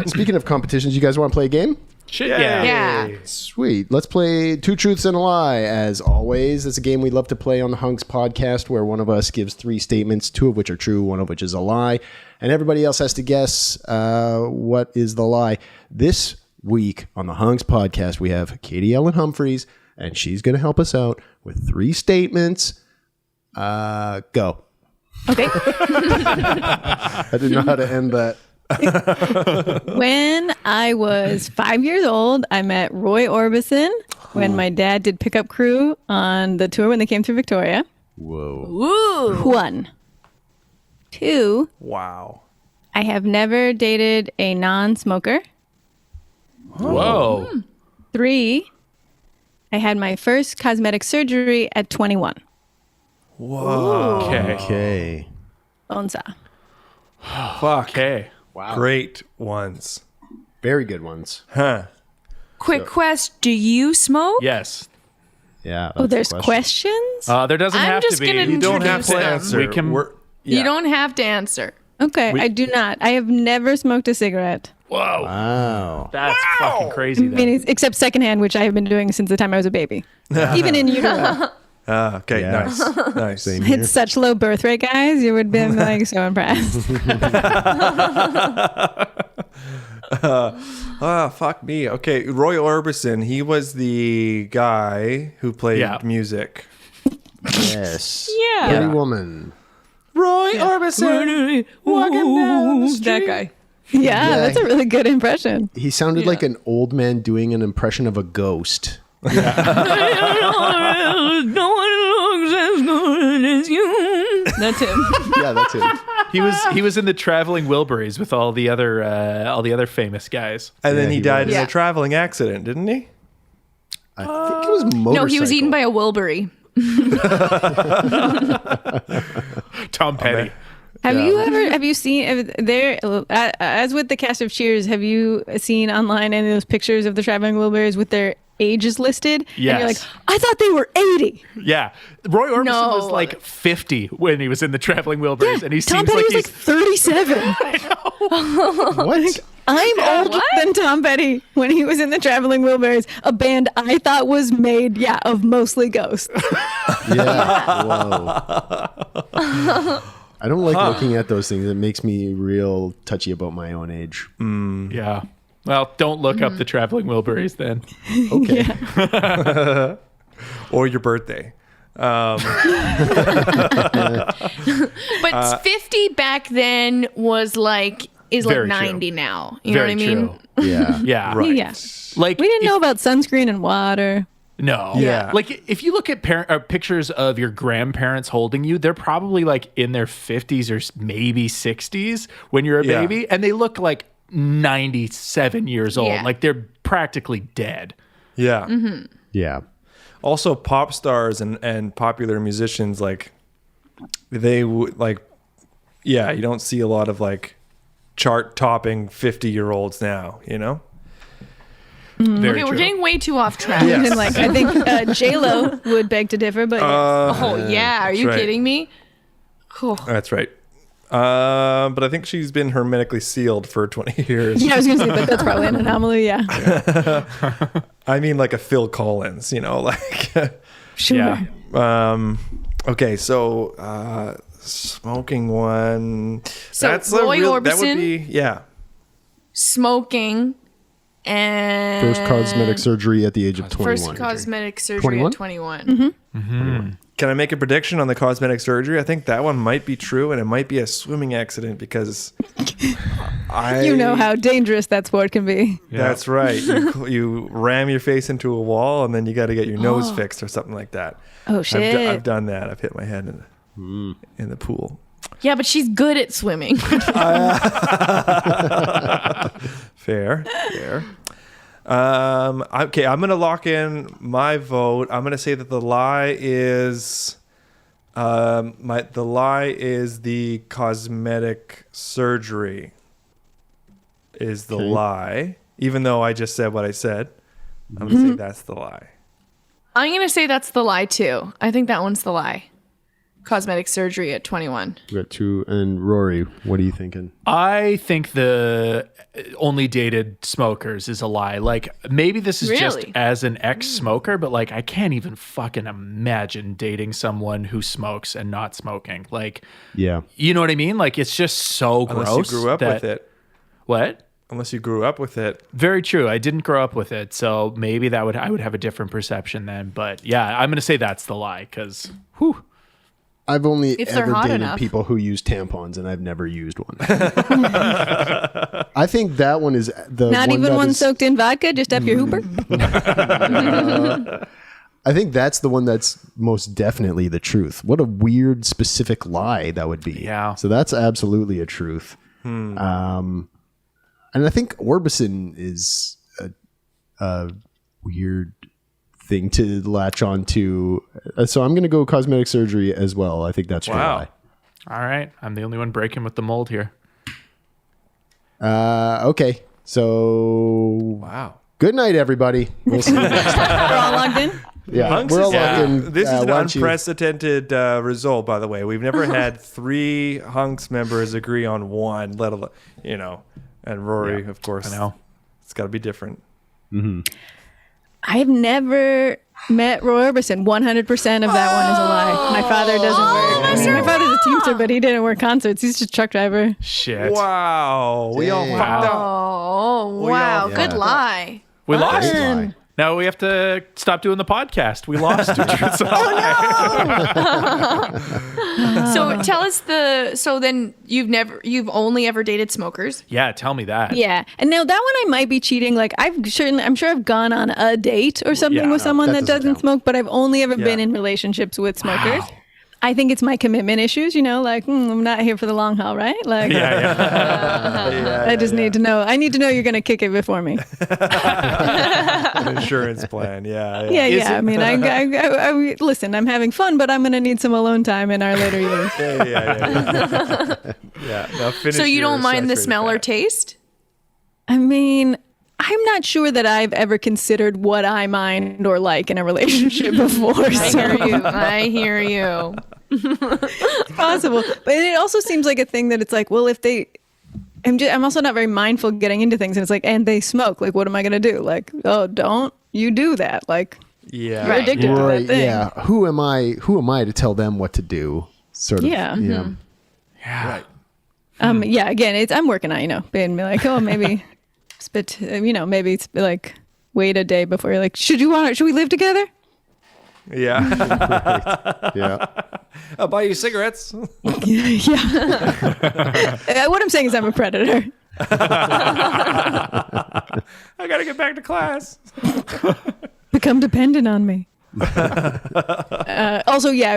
Speaking of competitions, you guys want to play a game? Shit, yeah. Yeah. Sweet. Let's play Two Truths and a Lie. As always, it's a game we love to play on the HUNKS podcast where one of us gives 3 statements, 2 of which are true, 1 of which is a lie, and everybody else has to guess what is the lie. This week on the HUNKS podcast, we have Katie Ellen Humphries, and she's going to help us out with 3 statements. Go. Okay. I didn't know how to end that. When I was 5 years old, I met Roy Orbison when my dad did Pickup Crew on the tour when they came through Victoria. Whoa. Ooh. 1. 2, Wow. I have never dated a non-smoker. Whoa. 3, I had my first cosmetic surgery at 21. Whoa. Okay. Okay. Bonza. Fuck. Okay. Wow. Great ones. Very good ones. Huh. Quick quest: do you smoke? Yes. Yeah. Oh, that's the there's question. questions? There doesn't I'm have just to be. gonna You don't have to Introduce them. answer. We can- We're- You yeah. don't have to answer. Okay, I do not. I have never smoked a cigarette. Whoa. Wow. That's fucking crazy. I Then. mean, except secondhand, which I have been doing since the time I was a baby. Even in utero. Okay, Yeah. nice. Nice. Same here. It's such low birth rate, guys. You would be like so impressed. Fuck me. Okay, Roy Orbison, he was the guy who played Yeah. music. Yes. Yeah. Pretty Woman. Roy Orbison walking down the street. That guy. Yeah, that's a really good impression. He sounded like an old man doing an impression of a ghost. No one looks as good as you. That's him. Yeah, that's it. He was in the Traveling Wilburys with all the other famous guys. And then Yeah, he he died was. in a traveling accident, didn't he? I think it was motorcycle. No, he was eaten by a Wilbury. Tom Petty. Have you seen there as with the cast of Cheers? Have you seen online any of those pictures of the traveling Wilburys with their ages listed? Yes. And you're like, I thought they were 80. Yeah. Roy Orbison No. was like 50 when he was in the Traveling Wilburys, and he Tom seems Petty like was he's like 37. What? I'm older than Tom Petty when he was in the Traveling Wilburys, a band I thought was made, of mostly ghosts. Yeah. Whoa. I don't like looking at those things. It makes me real touchy about my own age. Yeah. Well, don't look up the Traveling Wilburys then. Okay. Or your birthday. But 50 back then was like Very 90 now. You know Very what I mean? true. Yeah. Yeah. Right. Yeah. Like We didn't know about sunscreen and water. No. Yeah. Like if you look at pictures of your grandparents holding you, they're probably like in their 50s or maybe 60s when you're a Yeah. baby, and they look like 97 years old. Yeah. Like they're practically dead. Yeah. Yeah. Also, pop stars and popular musicians, like, they would, like, you don't see a lot of, like, chart-topping 50-year-olds now, you know? Very Okay, we're true. getting way too off track. And like, I think J-Lo would beg to differ, but Oh, yeah. Are you right. kidding me? Cool. That's right. But I think she's been hermetically sealed for 20 years. I was going to say, but that's probably an anomaly. Yeah. I mean, like a Phil Collins, like... Sure. Yeah. Okay, so smoking one. So That's Roy that would Orbison? be Smoking and First cosmetic surgery at the age of 21. First cosmetic surgery 21? at 21. Can I make a prediction on the cosmetic surgery? I think that one might be true, and it might be a swimming accident because You know how dangerous that sport can be. That's right. You ram your face into a wall, and then you got to get your nose fixed or something like that. Oh, shit. I've done that. I've hit my head in the pool. Yeah, but she's good at swimming. Fair. Okay, I'm gonna lock in my vote. I'm gonna say that the lie is, the cosmetic surgery is the lie. Even though I just said what I said, I'm gonna say that's the lie. I'm going to say that's the lie, too. I think that one's the lie. Cosmetic surgery at 21. We got two. And Rory, what are you thinking? I think the only dated smokers is a lie. Like maybe this is just Really? as an ex-smoker, but like I can't even fucking imagine dating someone who smokes and not smoking. Like, Yeah. you know what I mean? Like it's just so Unless gross. you grew up that- with it. What? Unless you grew up with it. Very true. I didn't grow up with it, so maybe I would have a different perception then. But yeah, I'm gonna say that's the lie because whew. I've only If they're ever hot dated enough. people who use tampons, and I've never used one. I think that one is the Not one even that one is- soaked in vodka, just up your hooper. I think that's the one that's most definitely the truth. What a weird specific lie that would be. Yeah. So that's absolutely a truth. And I think Orbison is a weird thing to latch on to. So I'm going to go cosmetic surgery as well. I think that's your Wow. lie. All right, I'm the only one breaking with the mold here. Okay. So Wow. good night, everybody. We'll see you next time. We're all logged in. Yeah, Hunks we're all is- locked in. This is an Why don't you- unprecedented result, by the way. We've never had 3 Hunks members agree on one, let alone, and Rory, of course. I know. It's got to be different. I've never met Roy Orbison. 100% of that one is a lie. My father doesn't work. I mean, my father's a teamster, but he didn't work concerts. He's just a truck driver. Shit. Wow. We all Dang. fucked up. Oh, wow. yeah. Good lie. We lost. Great lie. Now we have to stop doing the podcast. We lost. So tell us so then you've only ever dated smokers? Yeah, tell me that. Yeah. And now that one I might be cheating. Like I'm sure I've gone on a date or something Yeah, with someone that that doesn't doesn't count. smoke, but I've only ever been Yeah. in relationships with smokers. I think it's my commitment issues, like I'm not here for the long haul, right? Like, I just need to know. I need to know you're going to kick it before me. An insurance plan. Yeah. Yeah. I mean, I listen. I'm having fun, but I'm going to need some alone time in our later years. Yeah. Now finish So you your don't mind the saturated smell or fat. taste? I mean, I'm not sure that I've ever considered what I mind or like in a relationship before. I hear you. It's possible, but it also seems like a thing that it's like, well, if they, I'm also not very mindful getting into things, and it's like, and they smoke. Like, what am I gonna do? Like, oh, don't you do that? Like, Yeah. you're addicted to that thing. Yeah. Who am I to tell them what to do? Sort of. Yeah. Yeah. Right. Yeah. Again, I'm working on being like, oh, maybe spit. Maybe it's like wait a day before you're like, should we live together? Yeah. Yeah. I'll buy you cigarettes. Yeah. What I'm saying is I'm a predator. I gotta get back to class. Become dependent on me. Also, I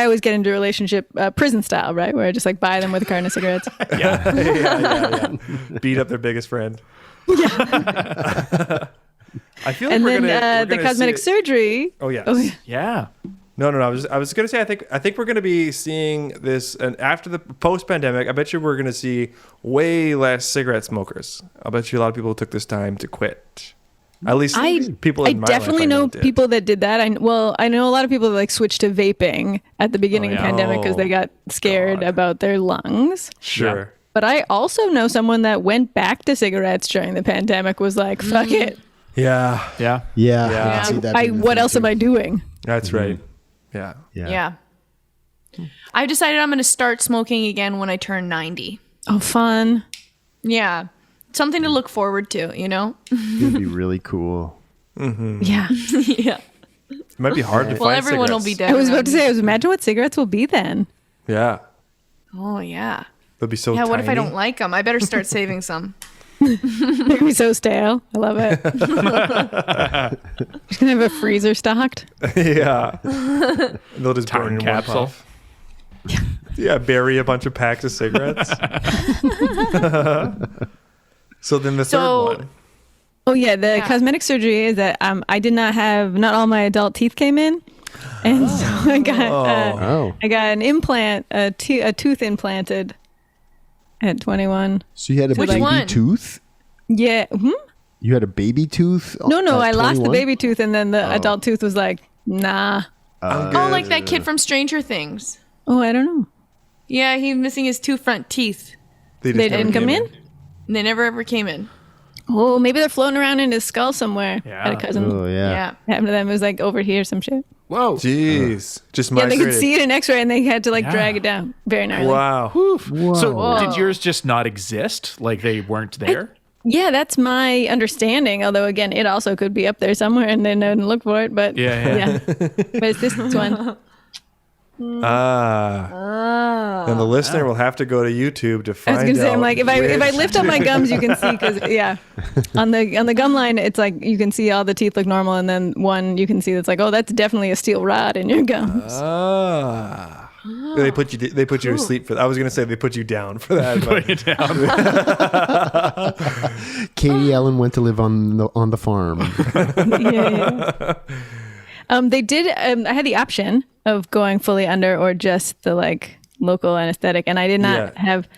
always get into a relationship prison style, right? Where I just like buy them with a carton of cigarettes. Yeah. Beat up their biggest friend. Yeah. I feel like And we're then gonna the cosmetic see surgery. Oh yes. Oh, yeah. Yeah. No. I was gonna say I think we're gonna be seeing this, and after the post-pandemic, I bet you we're gonna see way less cigarette smokers. I bet you a lot of people took this time to quit. At least people I in my definitely life know did. people that did that. I know a lot of people that like switched to vaping at the beginning of the pandemic because they got scared about their lungs. Sure. But I also know someone that went back to cigarettes during the pandemic, was like, fuck it. Yeah. Yeah. Yeah. Yeah. I can see that being the What thing, else too. am I doing? That's right. Yeah. Yeah. I've decided I'm going to start smoking again when I turn 90. Oh, fun. Yeah. Something to look forward to, It'd be really cool. Yeah. Yeah. It might be hard to Well, find everyone will cigarettes. be dead. I was about around to me. say, imagine what cigarettes will be then. Yeah. Oh, yeah. They'll be so Yeah, what if I tiny. don't like them? I better start saving some. They're gonna be so stale. I love it. Just gonna have a freezer stocked. Yeah. They'll just burn Time in one capsule. puff. Yeah, bury a bunch of packs of cigarettes. So then the third one. Oh yeah, the cosmetic surgery is that not all my adult teeth came in, and so I got an implant, a tooth implanted at 21. So you had a Which baby one? tooth? Yeah. You had a baby tooth? No, at I lost the 21? baby tooth, and then the adult tooth was like, nah. Oh, like that kid from Stranger Things. Oh, I don't know. Yeah, he's missing his two front teeth. They They didn't come in. And they never ever came in. Oh, maybe they're floating around in his skull somewhere. Yeah. I had a cousin. Oh, yeah. Yeah. Happened to them. It was like over here, some shit. Whoa. Jeez. Just Yeah, they migrated. could see it in X-ray, and they had to like Yeah. drag it down. Very gnarly. Wow. Whoa. So did yours just not exist? Like they weren't there? Yeah, that's my understanding. Although again, it also could be up there somewhere, and they didn't look for it. But Yeah. But it's this one. Then the listener will have to go to YouTube to I find was gonna say, out I'm like, if I which- lift up my gums, you can see because on the gum line, it's like you can see all the teeth look normal, and then one you can see that's like, oh, that's definitely a steel rod in your gums. They put you to sleep for that. I was gonna say they put you down for that. But Katie Ellen went to live on the farm. Yeah. They did. I had the option of going fully under or just the like local anesthetic, and I did not have.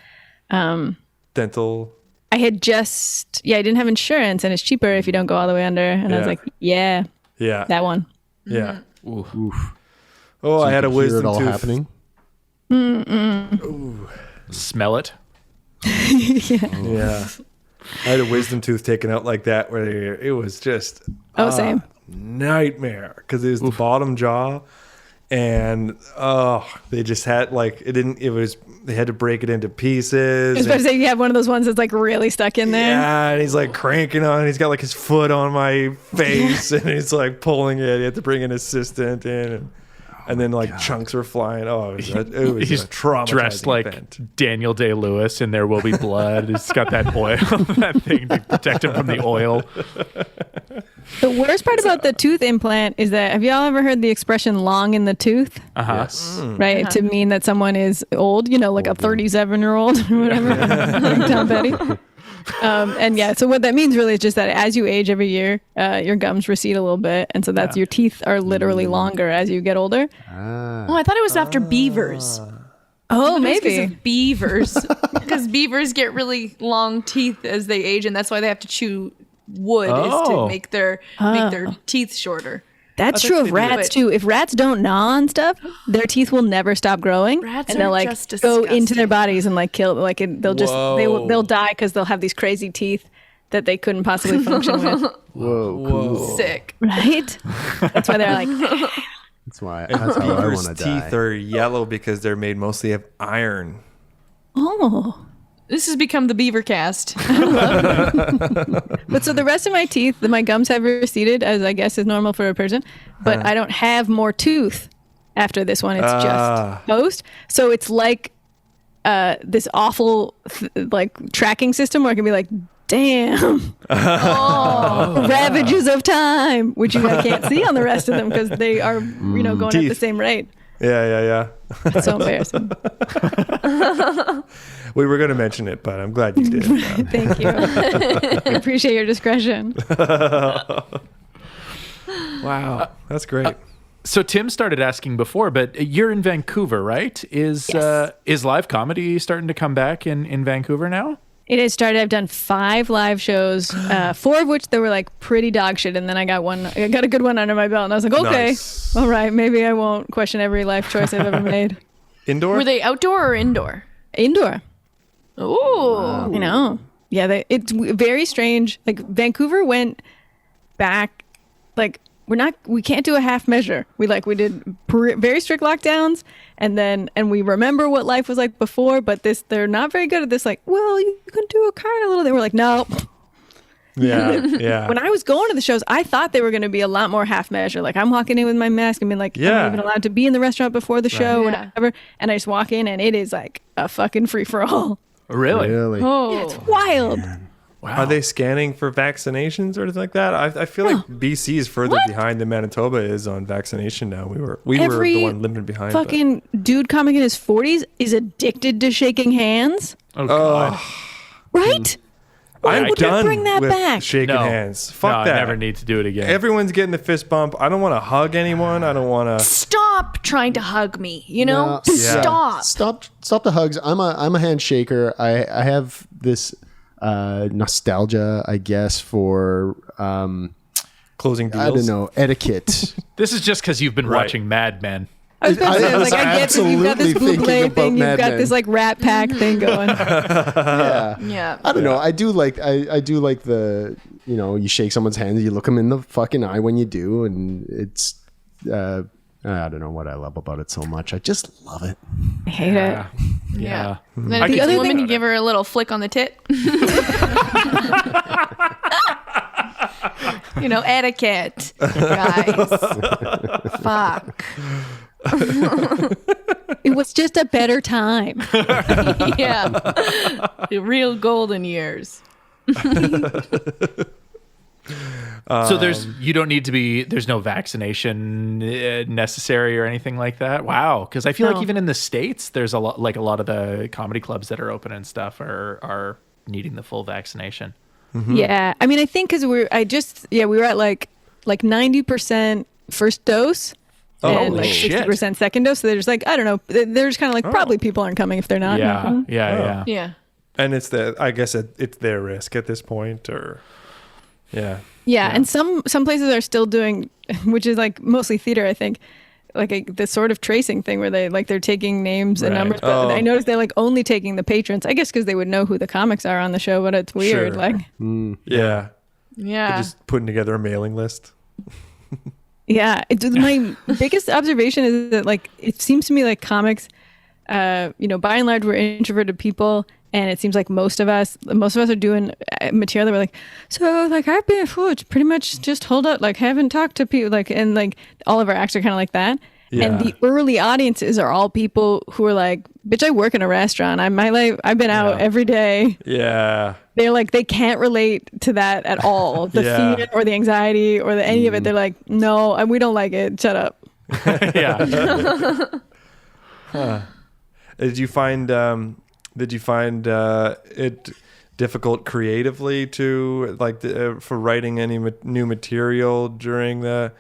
dental. I had just I didn't have insurance, and it's cheaper if you don't go all the way under. And I was Yeah. like, yeah, Yeah. that one. Yeah. Oof. Oh, So I you had a could hear wisdom it all tooth. happening. Smell it. Yeah. I had a wisdom tooth taken out like that where it was just Same. nightmare because it was the bottom jaw, and they just had they had to break it into pieces. I was about to say you have one of those ones that's like really stuck in there. Yeah, and he's like cranking on. He's got like his foot on my face, and he's like pulling it. He had to bring an assistant in, and then like chunks were flying. Oh, it was He's a traumatizing dressed like event. Daniel Day-Lewis and There Will Be Blood. He's got that oil, that thing to protect him from the oil. The worst part about the tooth implant is that, have y'all ever heard the expression long in the tooth? Yes. Right? To mean that someone is old, like a 37-year-old or whatever. Like Tom Petty. And yeah, so what that means really is just that as you age every year, your gums recede a little bit. And so that's your teeth are literally longer as you get older. Oh, I thought it was after beavers. Oh, Because maybe. of beavers. Because beavers get really long teeth as they age, and that's why they have to chew wood is to make their teeth shorter. That's true of rats too. If rats don't gnaw on stuff, their teeth will never stop growing, Rats and they'll are like just go into disgusting. their bodies and like kill. Like they'll just they'll die because they'll have these crazy teeth that they couldn't possibly function with. Whoa, cool. Sick. Right? That's why they're like. That's why. That's how I Beaver's want to teeth die. are yellow because they're made mostly of iron. Oh. This has become the beaver cast. But so the rest of my teeth, my gums have receded, as I guess is normal for a person, but I don't have more tooth after this one. It's just post. So it's like this awful like tracking system where I can be like, damn, ravages of time, which you guys can't see on the rest of them because they are, going at the Teeth. same rate. Yeah. It's so embarrassing. We were going to mention it, but I'm glad you did. Thank you. I appreciate your discretion. Wow. That's great. So Tim started asking before, but you're in Vancouver, right? Is live comedy starting to come back in Vancouver now? It has started. I've done 5 live shows, 4 of which they were like pretty dog shit, and then I got a good one under my belt, and I was like, okay, Nice. all right, maybe I won't question every life choice I've ever made. Indoor? Were they outdoor or indoor? Indoor, Ooh. yeah, it's very strange. Like Vancouver went back, like we can't do a half measure. We did very strict lockdowns, and we remember what life was like before, but they're not very good at this. Like, well, you can do a kind of little. They were like, no. Yeah. When I was going to the shows, I thought they were going to be a lot more half measure. Like I'm walking in with my mask and being like, I'm not even allowed to be in the restaurant before the show or Yeah. whatever. And I just walk in and it is like a fucking free for all. Really? Oh. It's wild. Wow. Are they scanning for vaccinations or anything like that? I feel like BC is further behind than Manitoba is on vaccination now. We were Every the one limited behind. but- Fucking dude comic in his 40s is addicted to shaking hands. Oh, God. Right? Why I'm would you done bring that with back? shaking No. hands. No, Fuck that. I never need to do it again. Everyone's getting the fist bump. I don't want to hug anyone. I don't want to. Stop trying to hug me, you know? No. Stop. Stop the hugs. I'm a handshaker. I have this nostalgia, I guess, for Closing deals. I don't know, etiquette. This is just because you've been Right. watching Mad Men. I was about to say, I was like, I get that you've got this absolutely blue thinking blade about thing, you've Mad got Men. this like Rat Pack thing going. Yeah. I don't know. I do like the, you shake someone's hand, you look them in the fucking eye when you do, and it's I don't know what I love about it so much. I just love it. I hate it. Yeah. I Then if can it's a see woman, that. you give her a little flick on the tit. Etiquette, guys. Fuck. It was just a better time. Yeah. The real golden years. So you don't need to be, there's no vaccination necessary or anything like that. Wow. Because I feel No. like even in the States, there's a lot of the comedy clubs that are open and stuff are needing the full vaccination. Yeah. I mean, I think because we were at like 90% first dose and holy like shit. 60% second dose. So they're just like, I don't know. They're just kind of like, probably people aren't coming if they're not. Yeah. Yeah. Yeah. And it's I guess it's their risk at this point, or yeah. Yeah, and some places are still doing, which is like mostly theater, I think, like this sort of tracing thing where they're taking names and Right. numbers. But I noticed they're like only taking the patrons. I guess because they would know who the comics are on the show, but it's weird. Sure. Like, Yeah. Yeah. Just putting together a mailing list. yeah, my biggest observation is that like it seems to me like comics, by and large, we're introverted people. And it seems like most of us are doing material that we're like, so like I've been pretty much just hold up, like haven't talked to people, like, and like all of our acts are kind of like that. Yeah. And the early audiences are all people who are like bitch, I work in a restaurant. I've been out every day. Yeah. They're like, they can't relate to that at all. The fear or the anxiety or any of it. They're like, no, we don't like it. Shut up. Yeah. Did you find it difficult creatively to for writing any new material during the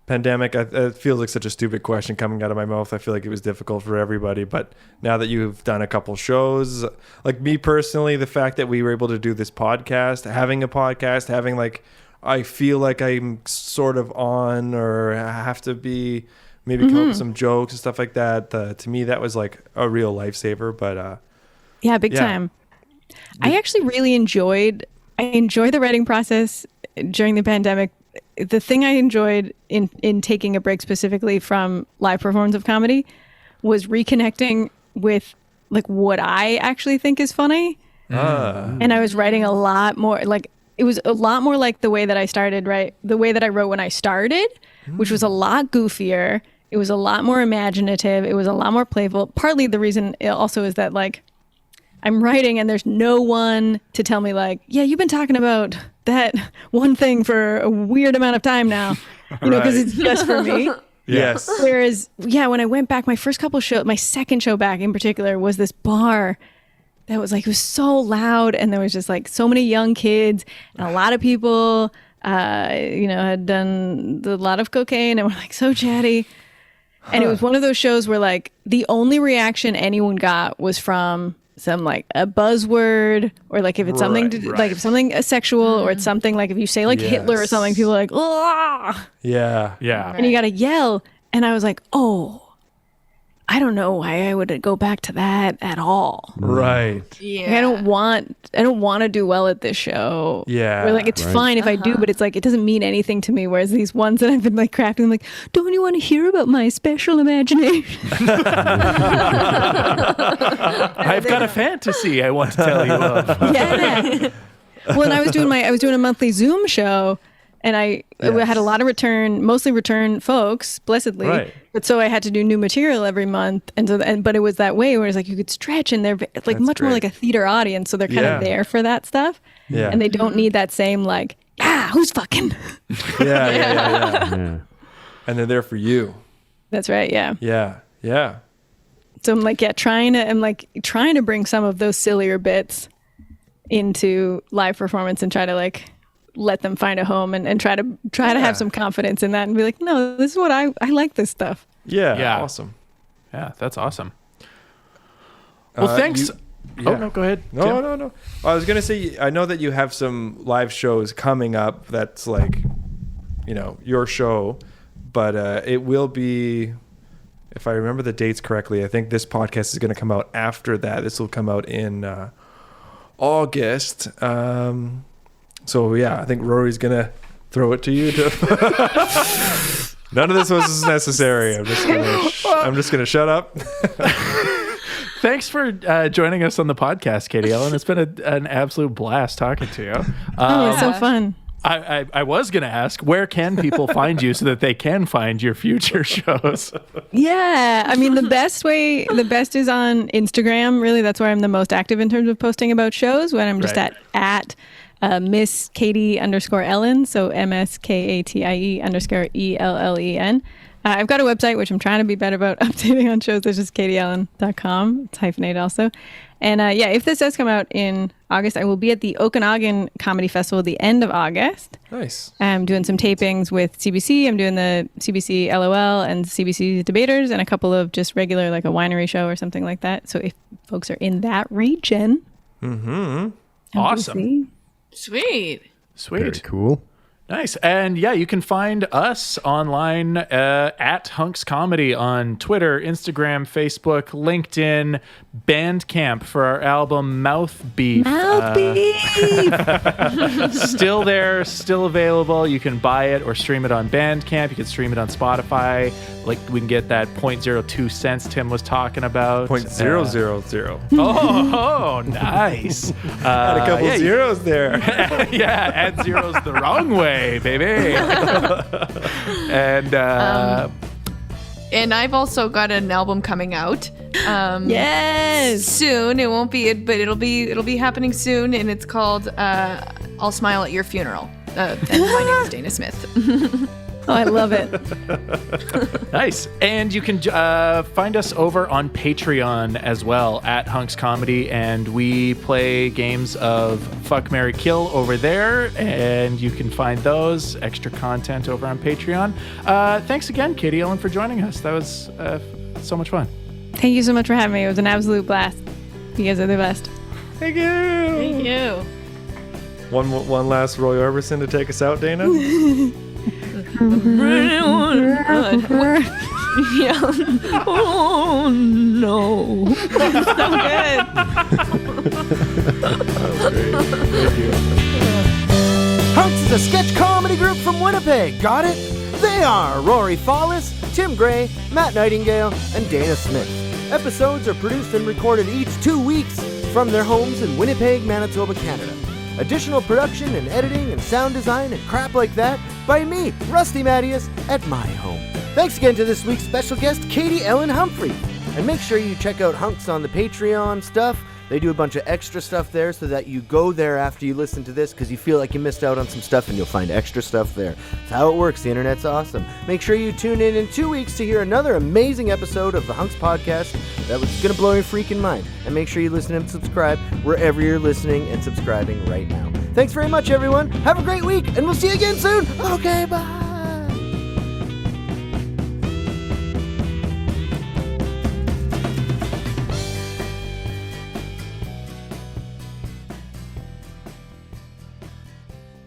pandemic? It feels like such a stupid question coming out of my mouth. I feel like it was difficult for everybody, but now that you've done a couple shows, like me personally, the fact that we were able to do this podcast, I feel like I'm sort of on, or have to be maybe come up with some jokes and stuff like that. To me, that was like a real lifesaver. But yeah, big time. I actually really enjoyed the writing process during the pandemic. The thing I enjoyed in taking a break specifically from live performance of comedy was reconnecting with like what I actually think is funny. And I was writing a lot more, like it was a lot more like the way that I started, right? The way that I wrote when I started, which was a lot goofier. It was a lot more imaginative. It was a lot more playful. Partly the reason also is that like I'm writing and there's no one to tell me like, yeah, you've been talking about that one thing for a weird amount of time now, because it's just for me. yes. Whereas, when I went back, my first couple shows, my second show back in particular was this bar that was like, it was so loud and there was just like so many young kids and a lot of people, had done a lot of cocaine and were like so chatty. And it was one of those shows where like the only reaction anyone got was from some like a buzzword, or like if it's something like if something sexual, or it's something like if you say like Hitler or something, people are like, oh yeah, and you gotta yell. And I was like, oh, I don't know why I would go back to that at all. Right. Yeah. Like, I don't want to do well at this show. Yeah. Or like it's fine if I do, but it's like it doesn't mean anything to me. Whereas these ones that I've been like crafting, like, don't you want to hear about my special imagination? I've got a fantasy I want to tell you of. Yeah. Well, and I was doing a monthly Zoom show, and I had a lot of mostly return folks, blessedly. Right. But so I had to do new material every month, but it was that way where it's like you could stretch, and they're like much more like a theater audience, so they're kind of there for that stuff. Yeah. And they don't need that same like, who's fucking? Yeah. And they're there for you. That's right. Yeah. Yeah. So I'm like, trying to bring some of those sillier bits into live performance and try to like let them find a home and try to have some confidence in that and be like, no, this is what I like this stuff. Yeah. Awesome. Yeah, that's awesome. Well, thanks. Oh, no, go ahead. No. I was going to say, I know that you have some live shows coming up that's like, your show, but it will be, if I remember the dates correctly, I think this podcast is going to come out after that. This will come out in August. So I think Rory's gonna throw it to you. None of this was necessary. I'm just gonna shut up. Thanks for joining us on the podcast, Katie Ellen. It's been an absolute blast talking to you. It's so fun. I was going to ask, where can people find you so that they can find your future shows? Yeah. I mean, the best is on Instagram. Really, that's where I'm the most active in terms of posting about shows, when I'm just at Miss Katie _Ellen. So MSKATIE_ELLEN. I've got a website, which I'm trying to be better about updating on shows. It's just katieellen.com. It's hyphenated also. And if this does come out in August, I will be at the Okanagan Comedy Festival at the end of August. Nice. I'm doing some tapings with CBC. I'm doing the CBC LOL and CBC Debaters and a couple of just regular, like a winery show or something like that. So if folks are in that region. Awesome. Sweet. Very cool. Nice. And you can find us online at Hunks Comedy on Twitter, Instagram, Facebook, LinkedIn, Bandcamp for our album Mouth Beef. Still there, still available. You can buy it or stream it on Bandcamp. You can stream it on Spotify. Like we can get that 0.02 cents Tim was talking about. 0.000. Oh, nice. Had a couple zeros there. Add zeros the wrong way, baby. And And I've also got an album coming out. Yes. Soon. It won't be it, but it'll be happening soon, and it's called I'll Smile at Your Funeral. And my name is Dana Smith. Oh, I love it. Nice. And you can find us over on Patreon as well at Hunks Comedy, and we play games of Fuck, Marry, Kill over there, and you can find those extra content over on Patreon. Thanks again, Katie Ellen, for joining us. That was so much fun. Thank you so much for having me. It was an absolute blast. You guys are the best. Thank you. Thank you. One last Roy Orbison to take us out, Dana. Yeah. Oh no. So good. Hunks is a sketch comedy group from Winnipeg. Got it? They are Rory Fallis, Tim Gray, Matt Nightingale, and Dana Smith. Episodes are produced and recorded each 2 weeks from their homes in Winnipeg, Manitoba, Canada. Additional production and editing and sound design and crap like that by me, Rusty Mattias, at my home. Thanks again to this week's special guest, Katie Ellen Humphries. And make sure you check out Hunks on the Patreon stuff. They do a bunch of extra stuff there so that you go there after you listen to this because you feel like you missed out on some stuff and you'll find extra stuff there. That's how it works. The internet's awesome. Make sure you tune in 2 weeks to hear another amazing episode of the Hunks podcast that was going to blow your freaking mind. And make sure you listen and subscribe wherever you're listening and subscribing right now. Thanks very much, everyone. Have a great week, and we'll see you again soon. Okay, bye.